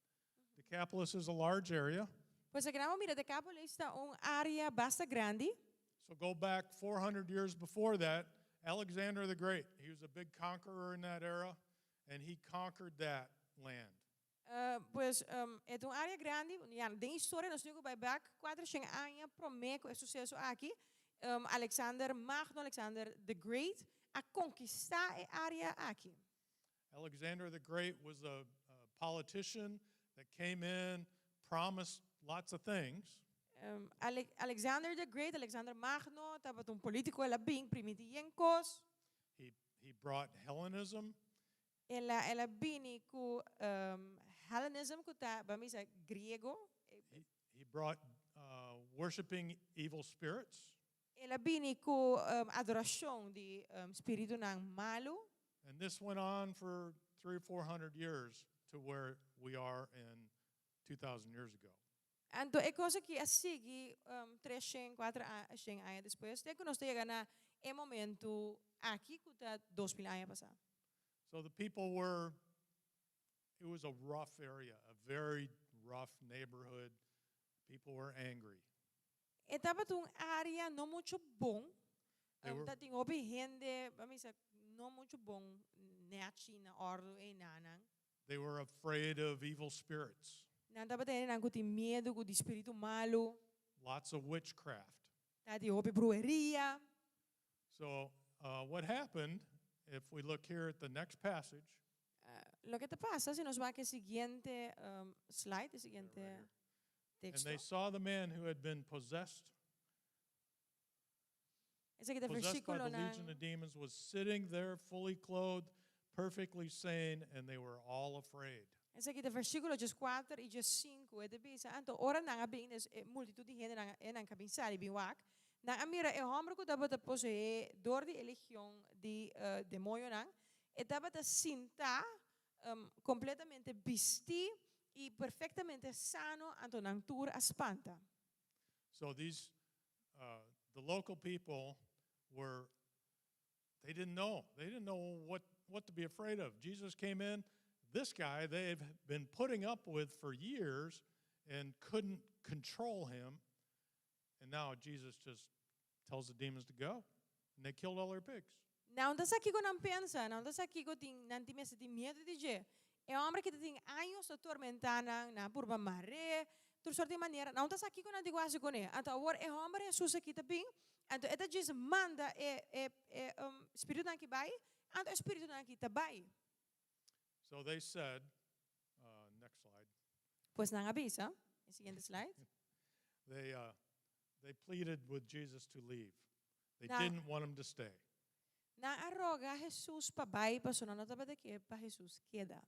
Decapolis is a large area. Pues aqui não mira Decapolis está área basta grande. So go back 400 years before that, Alexander the Great. He was a big conqueror in that era, and he conquered that land. Pues é uma área grande, ja, tem história, nós temos que back 400 anos para mim com esse sucesso aqui. Alexander Magno, Alexander the Great, a conquistar a área aqui. Alexander the Great was a politician that came in, promised lots of things. Alexander the Great, Alexander Magno, estava um político ela bem primitivos. He brought Hellenism. Ela bini com Hellenism, que tá, vamos dizer, grego. He brought worshiping evil spirits. Ela bini com adoração de espírito nang malo. And this went on for 300 or 400 years to where we are in 2,000 years ago. Anto é coisa que a seguir 300, 400 anos depois, tem que nós chega na momento aqui que tá 2,000 anos passado. So the people it was a rough area, a very rough neighborhood. People were angry. Estava uma área não muito bom. They were- Tá tinha obi gente, vamos dizer, não muito bom, neachi na ordo e nanang. They were afraid of evil spirits, Não estava tendo nang kuti medo com espírito malo. lots of witchcraft. Tá tinha obi brueria. So what happened, if we look here at the next passage, Lo que te pasa si nos va que siguiente slide, siguiente and texto. they saw the man who had been possessed Ese que te possessed by versículo the legion of demons was sitting there fully clothed, perfectly sane, and they were all afraid. Ese que te versículo just 4 e just 5 e de bisa anto ora nanga bing des multitud de gente nang kabinsari biwak. Na amira e hombre ko dapat pose door di legión de demonio nang e dapat sinta completamente visti e perfectamente sano anto nang tour aspanta. So the local people they didn't know what to be afraid of. Jesus came in. This guy they've been putting up with for years and couldn't control him. And now Jesus just tells the demons to go. And they killed all their pigs. Não tá aqui com não pensa, não tá aqui com ting nanti mesa de medo de je. É homem que tem anos atormentando na por maré, por sorte maneira, não tá aqui com nanti quase com ele. Então agora é homem Jesus aqui também. Então é Jesus manda espírito aqui vai, então espírito aqui também. So they said, next slide. Pues nang avisa, el siguiente slide. They pleaded with Jesus to leave. They Now- didn't want him to stay. Na aroga Jesus pabay pa so na tabada ke pa Jesus queda.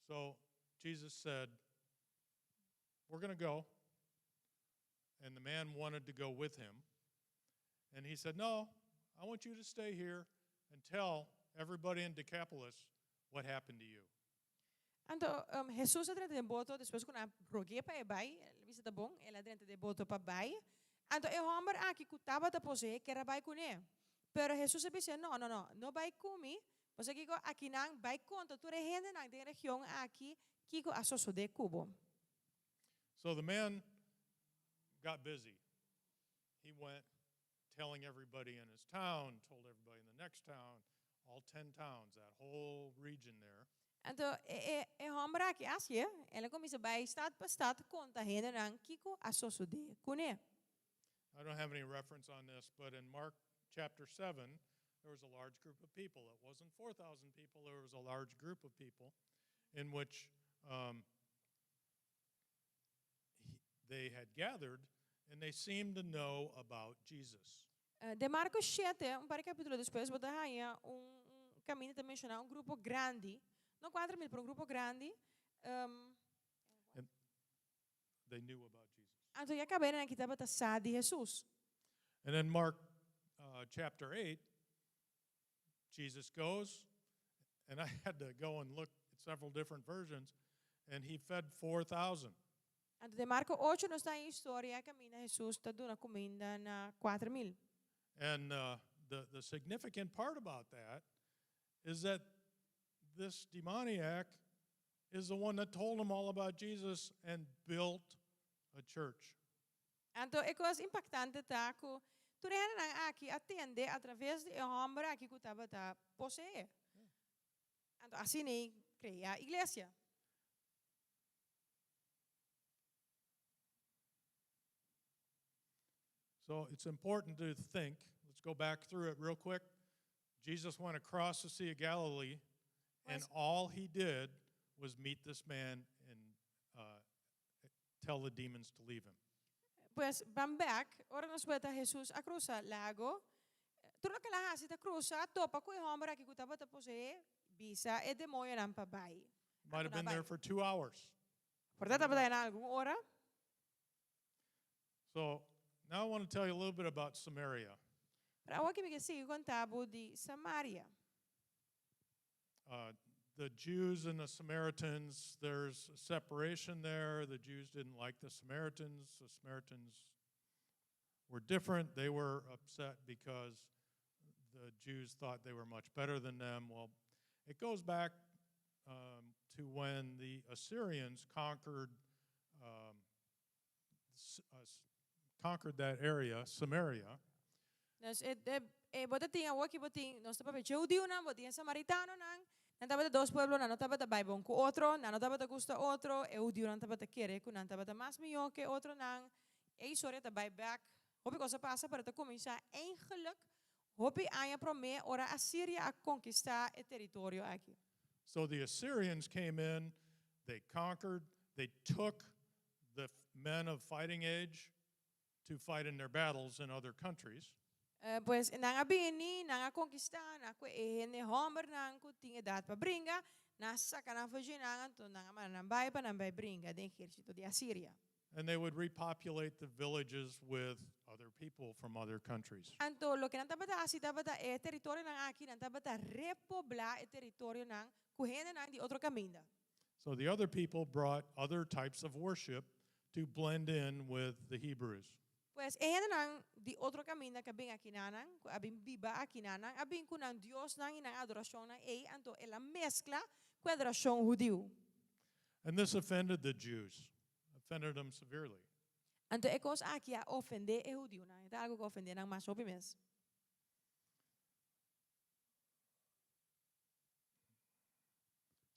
So Jesus said, "We're going to go." And the man wanted to go with him. And he said, "No, I want you to stay here and tell everybody in Decapolis what happened to you." Anto Jesus adrente de boto después kuna rogue pa ebay, visa da bong, el adrente de boto pa bay. Anto e homer aki kutaba ta pose que era bay kune. Pero Jesus disse no bay kumi. Pues aquí ko aquí nang bay konto tu rehende nang de región aquí kiko asoso de kubo. So the man got busy. He went telling everybody in his town, told everybody in the next town, all 10 towns, that whole region there. Anto e homer aki asje, ele komisa bay stad pa stad konta hende nang kiko asoso de kune. I don't have any reference on this, but in Mark chapter 7, there was a large group of people. It wasn't 4,000 people, there was a large group of people in which they had gathered, and they seemed to know about Jesus. De Marcos 7, un par de capítulos después, vos haya caminho também mencionar um grupo grande, não 4.000, pero um grupo grande. They knew about Jesus. Então, já acabei na kitaba ta sa de Jesus. And in Mark chapter 8, Jesus goes, and I had to go and look at several different versions, and he fed 4,000. Então, de Marcos 8, nós está em história, caminha Jesus, está dando comida na 4.000. And the significant part about that is that this demoniac is the one that told him all about Jesus and built a church. Então, é coisa impactante tá que tu rena aqui atende através de homem aqui que estava tá possuir. Então, assim nem cria a igreja. So it's important to think, let's go back through it real quick. Jesus went across the Sea of Galilee, and Pues- all he did was meet this man and tell the demons to leave him. Pues van back, ora nos beta Jesus a cruza lago. Tudo que lá se ta cruza, topa com o homem aqui que estava ta possuir, bisa e demonio nan pa bai. Might have been there for 2 hours. Portanto, estava na alguma hora. So now I want to tell you a little bit about Samaria. Para o que me sigo contabo de Samaria. The Jews and the Samaritans, there's a separation there. The Jews didn't like the Samaritans. The Samaritans were different. They were upset because the Jews thought they were much better than them. Well, it goes back to when the Assyrians conquered that area, Samaria. Dus bota tinha o que botin, nós estava pe judeu nan, botin samaritano nan. Nan tava dos pueblos, nan tava ta bai bon ku otro, nan tava ta gusta otro, judeu nan tava ta querer, ku nan tava ta mais melhor que outro nan. E história ta bai back. Hopi cosa passa para ta começar eigenlijk hopi aya prome ora Assíria a conquistar o território aqui. So the Assyrians came in, they conquered, they took the men of fighting age to fight in their battles in other countries. Pues nang abini, nang conquistar, na ku ne homer nang ku tinha dat pa bringa, nasa kana fugir nang to nang man bai pa nang bai bringa den exército de Assíria. And they would repopulate the villages with other people from other countries. Anto lo que nanta bata asi bata e territorio nang aki nanta bata repobla e territorio nang kuhene nang di otro caminda. So the other people brought other types of worship to blend in with the Hebrews. Pues ehene nang di otro caminda kabing aki nanang, ku abing biba aki nanang, abing ku nang Dios nang inang adoración nang anto ela mezcla ku adoración judío. And this offended the Jews, offended them severely. Anto ekos aki a ofende e judío nang, ita algo ko ofende nang mas opimes.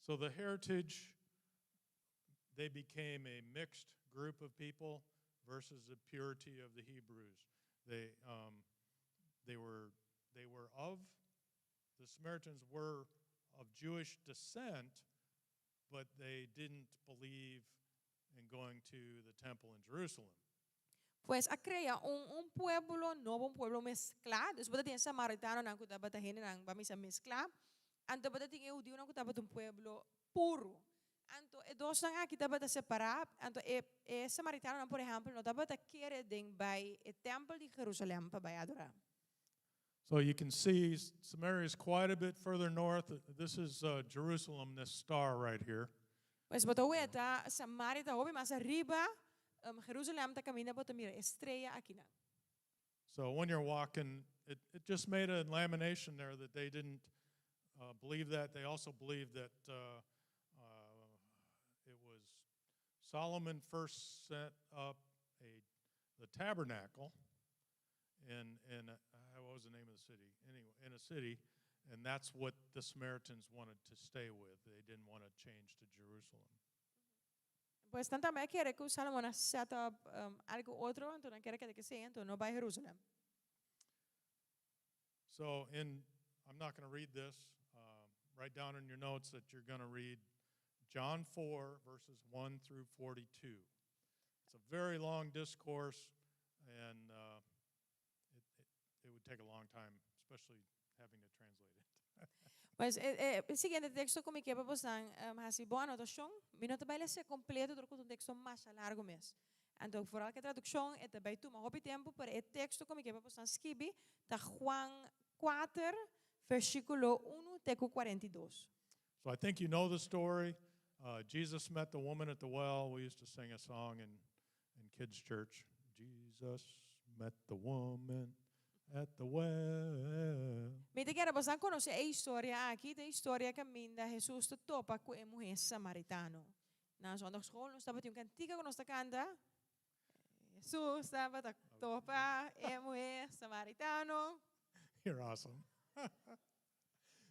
So the heritage, they became a mixed group of people versus the purity of the Hebrews. They were of the Samaritans were of Jewish descent, but they didn't believe in going to the temple in Jerusalem. Pues crea un pueblo novo, un pueblo mezclado. Dus betekent Samaritano nang kutabat hin nang bamisa mezcla. Anto betekent Judeo nang kutabat un pueblo puro. Anto dos nang kita bata separar. Anto Samaritano nang por ejemplo no tabata quiere ding by el templo de Jerusalem pa bay adorar. So you can see Samaria is quite a bit further north. This is Jerusalem, this star right here. Pues botaweta Samaria obi mas arriba Jerusalem ta camina botamira estrella aqui na. So when you're walking, it just made a lamination there that they didn't believe that. They also believed that it was Solomon first set up the tabernacle in what was the name of the city? Anyway, in a city, and that's what the Samaritans wanted to stay with. They didn't want to change to Jerusalem. Pues tanta me quiere que Salomón set up algo otro, entonces quiere que sea, entonces no va a Jerusalén. So I'm not going to read this. Write down in your notes that you're going to read John 4, verses 1 through 42. It's a very long discourse, and it would take a long time, especially having to translate it. Mas el siguiente texto como que vamos a hacer boa anotação, minuto vai ser completo do que um texto mais largo mesmo. Então, vooral que a tradução é também tu, mas houve tempo para o texto como que vamos a escrever, tá Juan 4, versículo 1 até 42. So I think you know the story. Jesus met the woman at the well. We used to sing a song in kids' church. Jesus met the woman at the well. Mete que era bastante conocer a história aqui, a história que minda Jesus te topa com a mulher samaritano. Na zondagschool nós estava tinha cantiga que nós canta. Jesus estava te topa a mulher samaritano. You're awesome.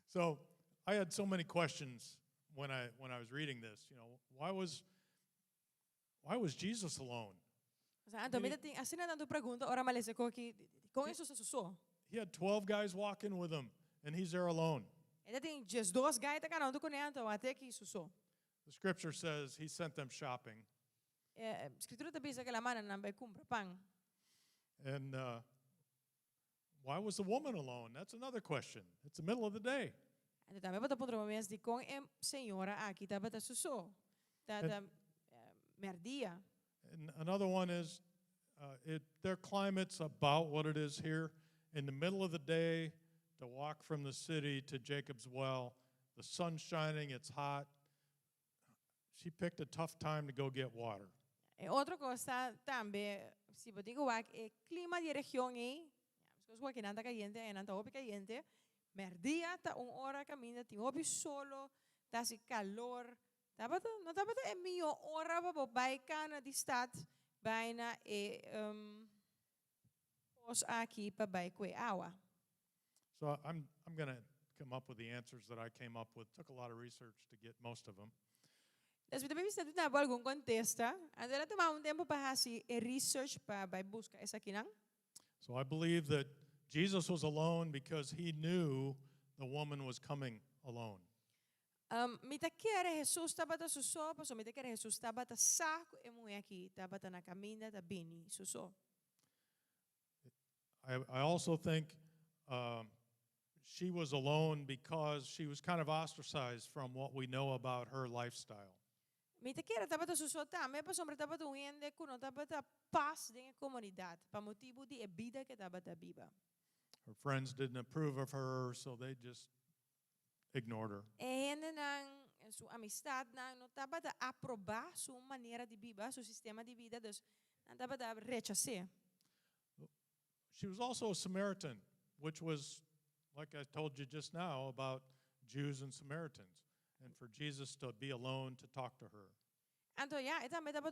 So I had so many questions when I was reading this. You know, why was Jesus alone? O sea, então mete tem assim na tua pergunta, ora malese com isso se susou. He had 12 guys walking with him, and he's there alone. Ele tem just dois gaita canal do conento até que susou. The scripture says he sent them shopping. Escritura te diz que la mana não vai comprar pão. And why was the woman alone? That's another question. It's the middle of the day. Então também bota ponto momento de com a senhora aqui tá bota susou. Tá merdia. And another one is their climate's about what it is here. In the middle of the day, to walk from the city to Jacob's well, the sun's shining, it's hot. She picked a tough time to go get water. E outra coisa também, se você digo que o clima da região aí, as coisas que não tá caliente, não tá opi caliente, merdia tá hora caminha, tem opi solo, tá se calor, tá bata, não tá bata é meia hora para baicar na stad, bijna os aqui para baicar água. So I'm going to come up with the answers that I came up with. Took a lot of research to get most of them. Dus we hebben visto na algum contexto, and ela tomar tempo para fazer research para buscar essa aqui não. So I believe that Jesus was alone because he knew the woman was coming alone. Mita quer Jesus estava ta suso, paso mita quer Jesus estava ta saco e mulher aqui, estava ta na caminha ta bini suso. I also think she was alone because she was kind of ostracized from what we know about her lifestyle. Mita quer estava ta suso também, paso mita estava ta uende kuno estava ta paz de comunidade, pa motivo de vida que estava ta viva. Her friends didn't approve of her, so they just ignored her. E ainda não sua amistade não estava ta aprovar sua maneira de viver, seu sistema de vida, dus não estava ta rechazar. She was also a Samaritan, which was, like I told you just now, about Jews and Samaritans, and for Jesus to be alone to talk to her. Então, ja, também estava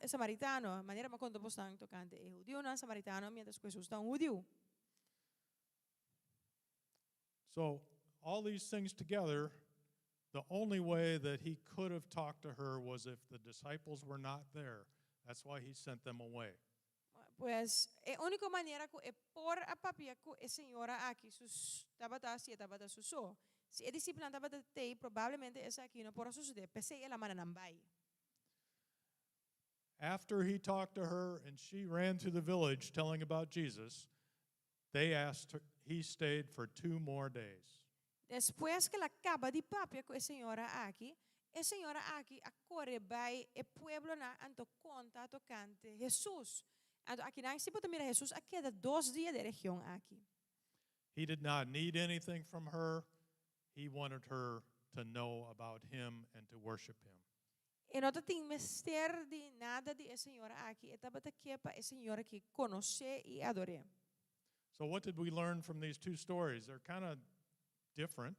samaritano, maneira como quando você está tocando é judeu, não samaritano, mientras que Jesus está judeu. So, all these things together, the only way that he could have talked to her was if the disciples were not there. That's why he sent them away. Pues, a única maneira que é por a papia que a senhora aqui sus tabata se tabata suso. Se a disciplina tabata tei, provavelmente essa aqui não por suceder. Pensei ela mana nambai. After he talked to her and she ran through the village telling about Jesus, they asked her, he stayed for 2 more days. Depois que ela acaba de papia com a senhora aqui acorre by e pueblo na anto conta tocante Jesus. Anto aqui na se pode mirar Jesus aqui é 2 dias de região aqui. He did not need anything from her. He wanted her to know about him and to worship him. E não tem mister de nada de a senhora aqui. E tava aqui para a senhora que conhecer e adorar. So what did we learn from these 2 stories? They're kind of different.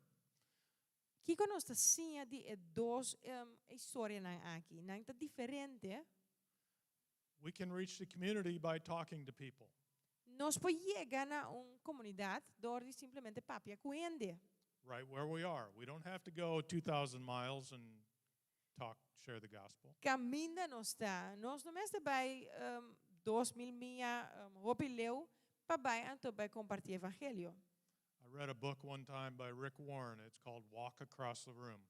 Que conosco sim de 2 histórias aqui. Não é diferente. We can reach the community by talking to people. Nós podemos chegar na comunidade door de simplesmente papia com ele. Right where we are. We don't have to go 2,000 miles and share the gospel. Caminha nós está. Nós não estamos by 2,000 milhas hopileu para vai anto vai compartilhar evangelho. I read a book one time by Rick Warren. It's called Walk Across the Room.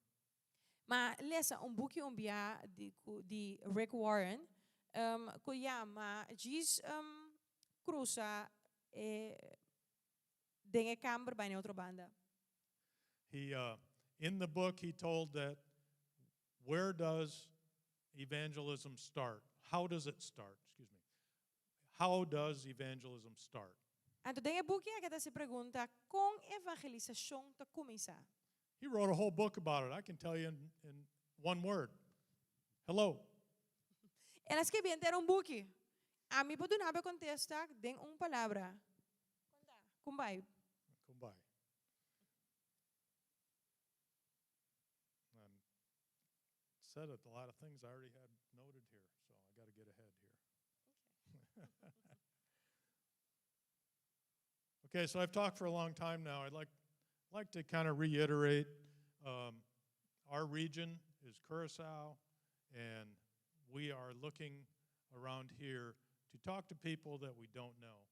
Ma lesa boekje bia di Rick Warren que chama Diz cruza dengue camber bij een outra banda. He in the book he told that where does evangelism start? How does it start? Excuse me. How does evangelism start? En toen dengue boekje que se pergunta com evangelização te começar. He wrote a whole book about it. I can tell you in one word. Hello. Ela escreveu inteiro boekje. A mim pode não contestar den palavra. Kumbai. Kumbai. And said it, a lot of things I already had noted here, so I got to get ahead here. Okay, so I've talked for a long time now. I'd like to kind of reiterate our region is Curacao, and we are looking around here to talk to people that we don't know.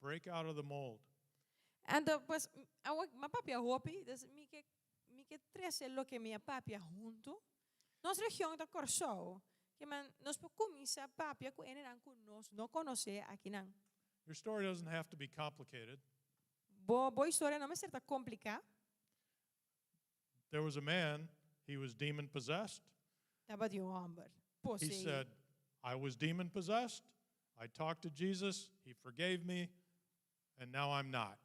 Break out of the mold. En pues, ma papia hopi, dus mi que trece lo que mi papia junto. Nos região da Corsou, que man nos começa papia com ene nan nos no conoce aqui nan. Your story doesn't have to be complicated. Boa história não é certa complicar. There was a man, he was demon possessed. Tava de homem. He said, I was demon possessed. I talked to Jesus. He forgave me. And now I'm not.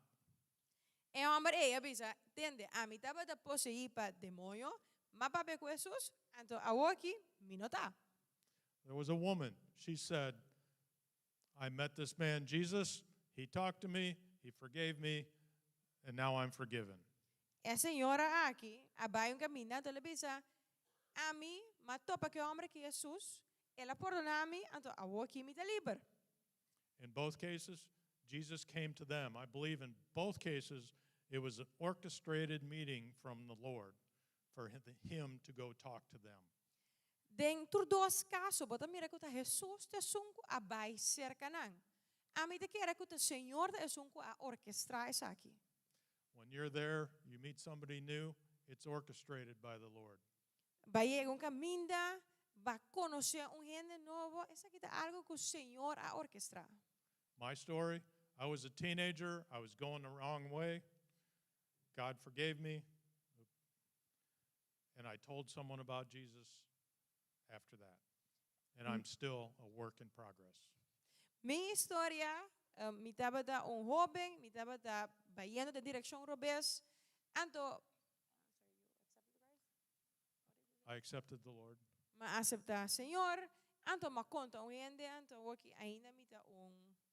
E homem avisa, tende, a mim tava da possuir pa demônio, ma pape com Jesus, então a aqui, mi não tá. There was a woman. She said, I met this man, Jesus. He talked to me. He forgave me. And now I'm forgiven. E senhora aqui, abai caminho, então ela avisa, a mim, ma topa que homem que Jesus, ela perdona me, então a aqui me tá livre. In both cases, Jesus came to them. I believe in both cases, it was an orchestrated meeting from the Lord for him to go talk to them. Dentro dos casos, bota mira que Jesus te sunco abai cerca nan. A mim te quer que o Senhor te sunco a orquestrar isso aqui. When you're there, you meet somebody new, it's orchestrated by the Lord. Vai llegar caminho, vai conhecer gente novo, isso aqui é algo que o Senhor a orquestrar. My story, I was a teenager, I was going the wrong way. God forgave me. And I told someone about Jesus after that. And I'm still a work in progress. Minha história, me estava da jovem, me estava da baiano da direção Robes, então I accepted the Lord. ma aceitar Senhor, então ma conta gente, então aqui ainda me dá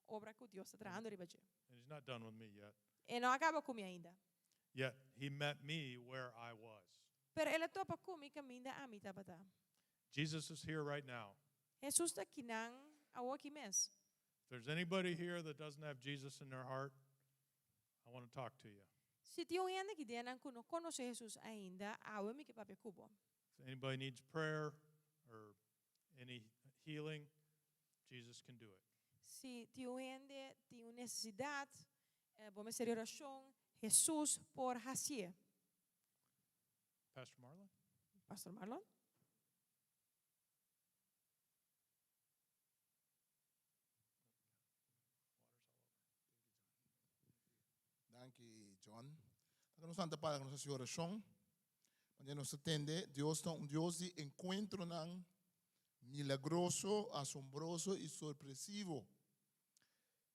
obra que Deus está trazendo ribaje. And he's not done with me yet. E não acaba comigo ainda. Yet he met me where I was. Pero ela topa comigo caminho a mim estava da. Jesus is here right now. Jesus está aqui nang a aqui mes. If there's anybody here that doesn't have Jesus in their heart, I want to talk to you. Se tem gente que tem que não conhece Jesus ainda, a me que papai cubo. If anybody needs prayer or any healing, Jesus can do it. Si tio gente tem uma necessidade, vamos fazer oração, Jesus por hacer. Pastor Marlon? Pastor Marlon? Danke, John. Nós vamos para a nossa oração. Quando nós atende, Deus é Deus de encontro milagroso, assombroso e surpresivo.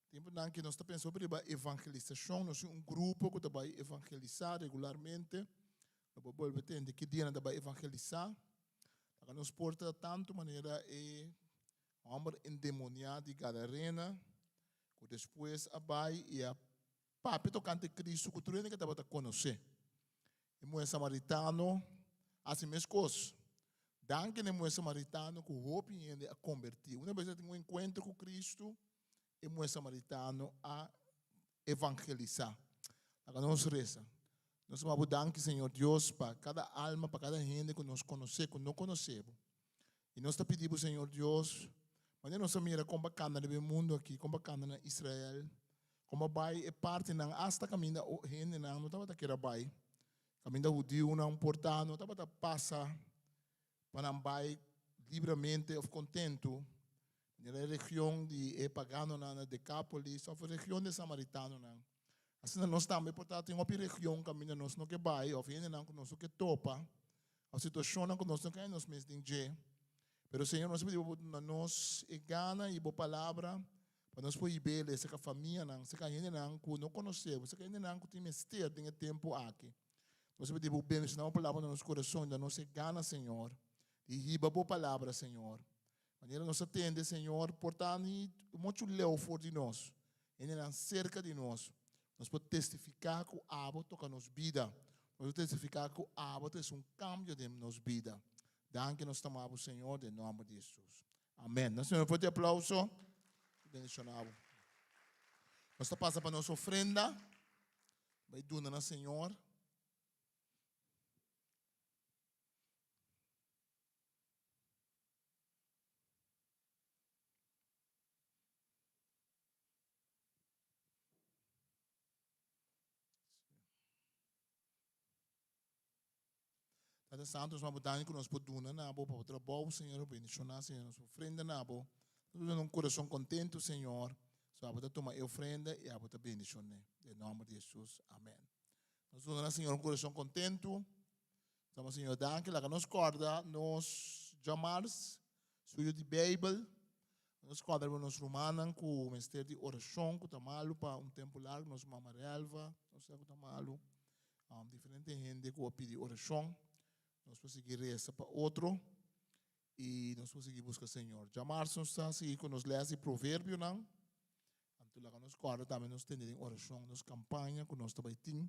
Tempo que nós estamos pensando sobre a evangelização, nós somos grupo que vai evangelizar regularmente. Nós vamos entender que dia nós vai evangelizar. Nos porta tanto maneira homem endemoniado de Gadarena, que depois vai e a papi tocante Cristo, que tudo que estava a conhecer. E moe samaritano, assim mesmo coisas. Danke ne moe samaritano que o opinião a convertir. Uma vez eu tenho um encontro com Cristo, e moe samaritano a evangelizar. Agora nós reza. Nós vamos dar Senhor Deus, para cada alma, para cada gente que nós conhecemos, que não conhecemos. E nós pedimos, Senhor Deus, mas nós mira como bacana no mundo aqui, como bacana na Israel, como vai é parte não hasta caminho gente não estava daquela vai, caminho judeu não portar, não estava passa para não vai livremente ou contento na região de pagano na Decápolis, ou na região de Samaritano não. Assim nós também portanto tem uma região caminho nós não que vai, ou gente não que nós que topa, a situação não que nós não que nós mesmo tem. Pero Senhor, nós pedimos nós e gana e boa palavra para nós poder ver essa família não, essa gente não que não conhecemos, essa gente não que tem mestre tem tempo aqui. Nós pedimos bem, senão a palavra no nosso coração, da nossa gana, Senhor, e riba boa palavra, Senhor. Maneira nós atende, Senhor, portanto, muito leu for de nós, ele não cerca de nós. Nós podemos testificar que o abo toca nos vida, nós podemos testificar que o abo tem cambio de nos vida. Danke nós tomamos, Senhor, em nome de Jesus. Amém. Nós temos um aplauso. Bendicionado. Nós estamos passando para a nossa ofrenda. Vai donar na Senhor. Cada santo, nós vamos dar que nós podemos na boa para o trabalho, Senhor, bendicionar, Senhor, nossa ofrenda na boa. Nós temos um coração contente, Senhor. Só vamos tomar a ofrenda e vamos bendicionar. Em nome de Jesus. Amém. Nós temos, Senhor, um coração contente. Então, Senhor, dá que lá nos corda, nos chamars, suyo de Bíblia, nos corda nos romanan com o mistério de oração, que está malo para um tempo largo, nos mamarelva, nós está malo, diferente gente que pede oração. Nós podemos seguir essa para outro e nós podemos seguir buscar o Senhor. Chamar-se está assim, que nos lê esse provérbio, não? Então, lá nos corda também nos temos oração, nos campanha, que nós também temos.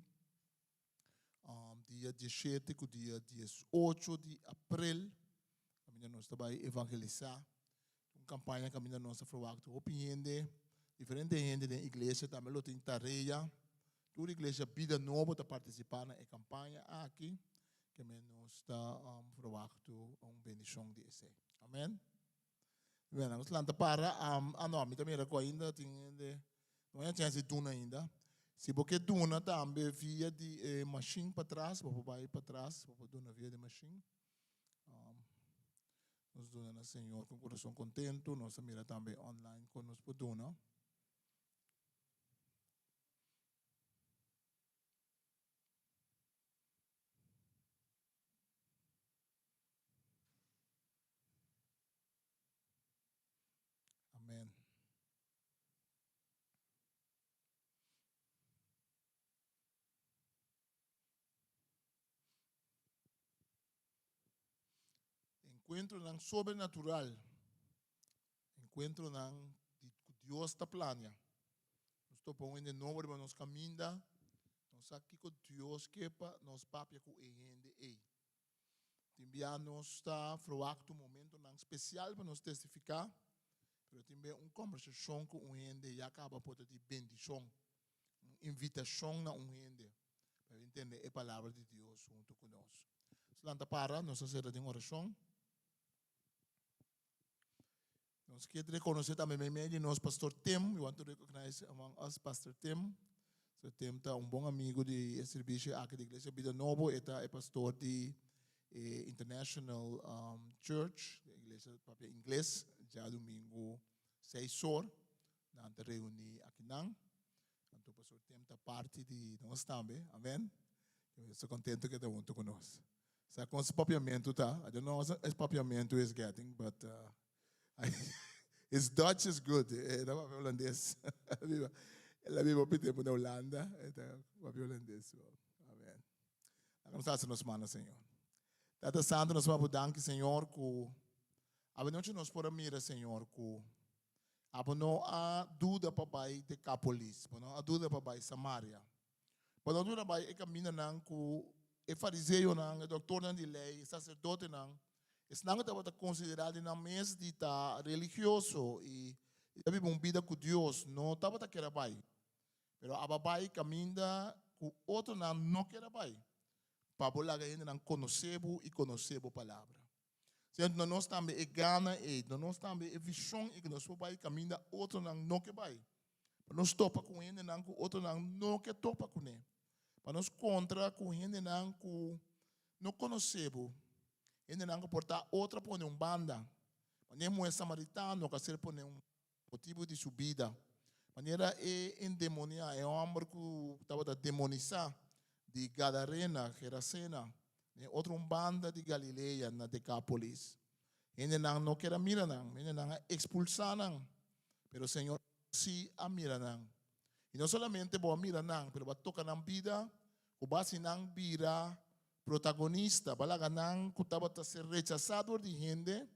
Dia 17 com dia 18 de abril, caminho nós também evangelizar. Uma campanha caminho nós falar com opinião de diferente gente da igreja também lo tem tarefa. Toda igreja vida nova para participar na campanha aqui, que nós está falar com uma bendição desse. Amém. Bem, nós lá para não, me também reco ainda tem não é chance de tudo ainda. Se você dona também via de machine para trás, você vai para trás, você dona via de machine. Nós dona Senhor com coração contento, nós mira também online com nós podona. Amém. Encontro ng sobrenatural. Encontro ng Deus está plania. Nós estamos em nome de nós caminha. Nós aqui com Deus que nós papia com ele aí. Também nós está fruacto momento ng especial para nós testificar. Pero também conversação com ele e acaba por ter bendição. Invitação na gente para entender a palavra de Deus junto conosco. Slanta para nós fazer uma oração. Nós queremos reconhecer também de nós, Pastor Tim. We want to recognize among us Pastor Tim. So Tim é bom amigo de serviço aqui da Igreja Vida Novo. Ele é pastor de International Church, da Igreja Papel Inglês. Já domingo 6 horas, nós reunimos aqui não. Então, Pastor Tim é parte de nós também. Amém? Eu estou contente que está junto conosco. Sabe com esse papiamento, tá? I don't know what esse papiamento is getting, but his Dutch is good. Ele é holandês. Ele vive um tempo na Holanda. Ele é holandês. Amém. Vamos estar nos manos, Senhor. Tata Santo, nós vamos dançar, Senhor, que a noite nós podemos mirar, Senhor, que a dúvida para pai de Capolis, a dúvida para pai Samaria. Quando a dúvida para pai é caminho não que fariseu não, doutor não de lei, sacerdote não, esse não está considerado na mesa de estar religioso e vive uma vida com Deus, não estava a querer pai. Pero a pai caminha com outro não quer pai. Para bolar ainda não conhecer a palavra. Sendo nós também é gana nós também é visão e que nós vai caminhar outro não quer pai. Para nós topa com ele não com outro não quer topa com ele. Para nós contra com ele não conhecemos. Ele não portar outra por banda. Quando é samaritano, que ser por motivo de subida. Maneira é endemoniar, é um homem que estava a demonizar de Gadarena, Gerasena, outra banda de Galileia, na Decápolis. Ele não quer mirar, ele não expulsar, mas o Senhor se a mirar. E não somente boa mirar, mas vai tocar na vida, o base não vira protagonista, balaga não que estava a ser rechazado de gente,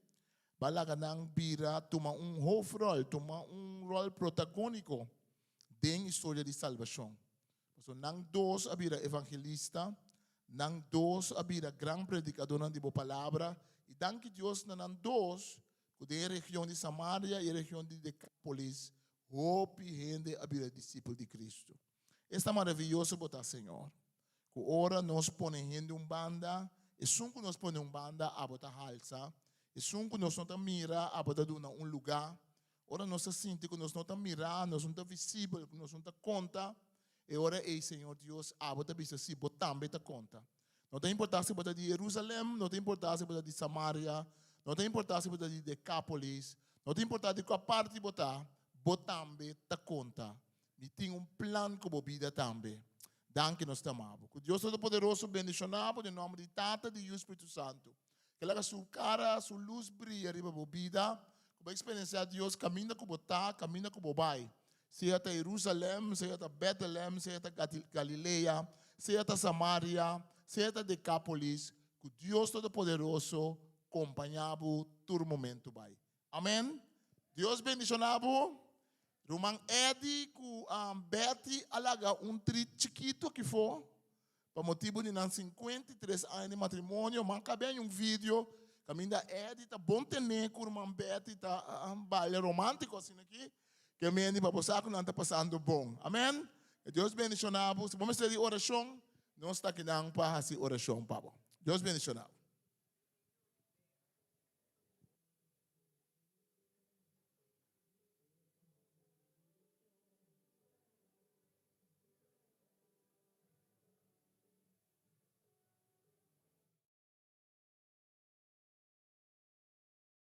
balaga não vira toma rol, toma rol protagônico da história de salvação. So, nang dos abira evangelista, nang dos abira gran predicador de boa palavra, e danke Deus na nang dos, que da região de Samaria e região de Decápolis, hope gente abira discípulo de Cristo. Esta maravilhoso botar Senhor, que ora nós põe gente banda, e sunco nós põe banda a botar halsa, e sunco nós não mira a botar lugar, ora nós sente que nós não mira, nós não visível, nós não conta. E ora, Senhor Deus, bota bisa si, botam beta conta. Não tem importância bota de Jerusalém, não tem importância bota de Samaria, não tem importância bota de Decápolis, não tem importância de qual parte botar, botam beta conta. E tem plano com a vida também. Danke nós tamamos. Que Deus Todo-Poderoso bendicionado em nome de Tata e do Espírito Santo. Que ela sua cara, sua luz brilha riba a vida, que a experiência de Deus caminha com botar, caminha com bobai. Seja até Jerusalém, seja até Betlehem, seja até Galileia, seja até Samaria, seja até Decápolis, que Deus Todo-Poderoso acompanhava todo momento. Amém? Deus bendicionado. Rumang Edi, que Betty alaga tri chiquito que foi, para motivo de 53 anos de matrimônio, mas cabe vídeo, caminha Edi, tá bom ter que o Rumang Betty tá baile romântico assim aqui. Que a minha para passar não está passando bom. Amém? Deus bendicionado. Se vamos fazer oração, nós está aqui para fazer oração, Pablo. Deus bendicionado.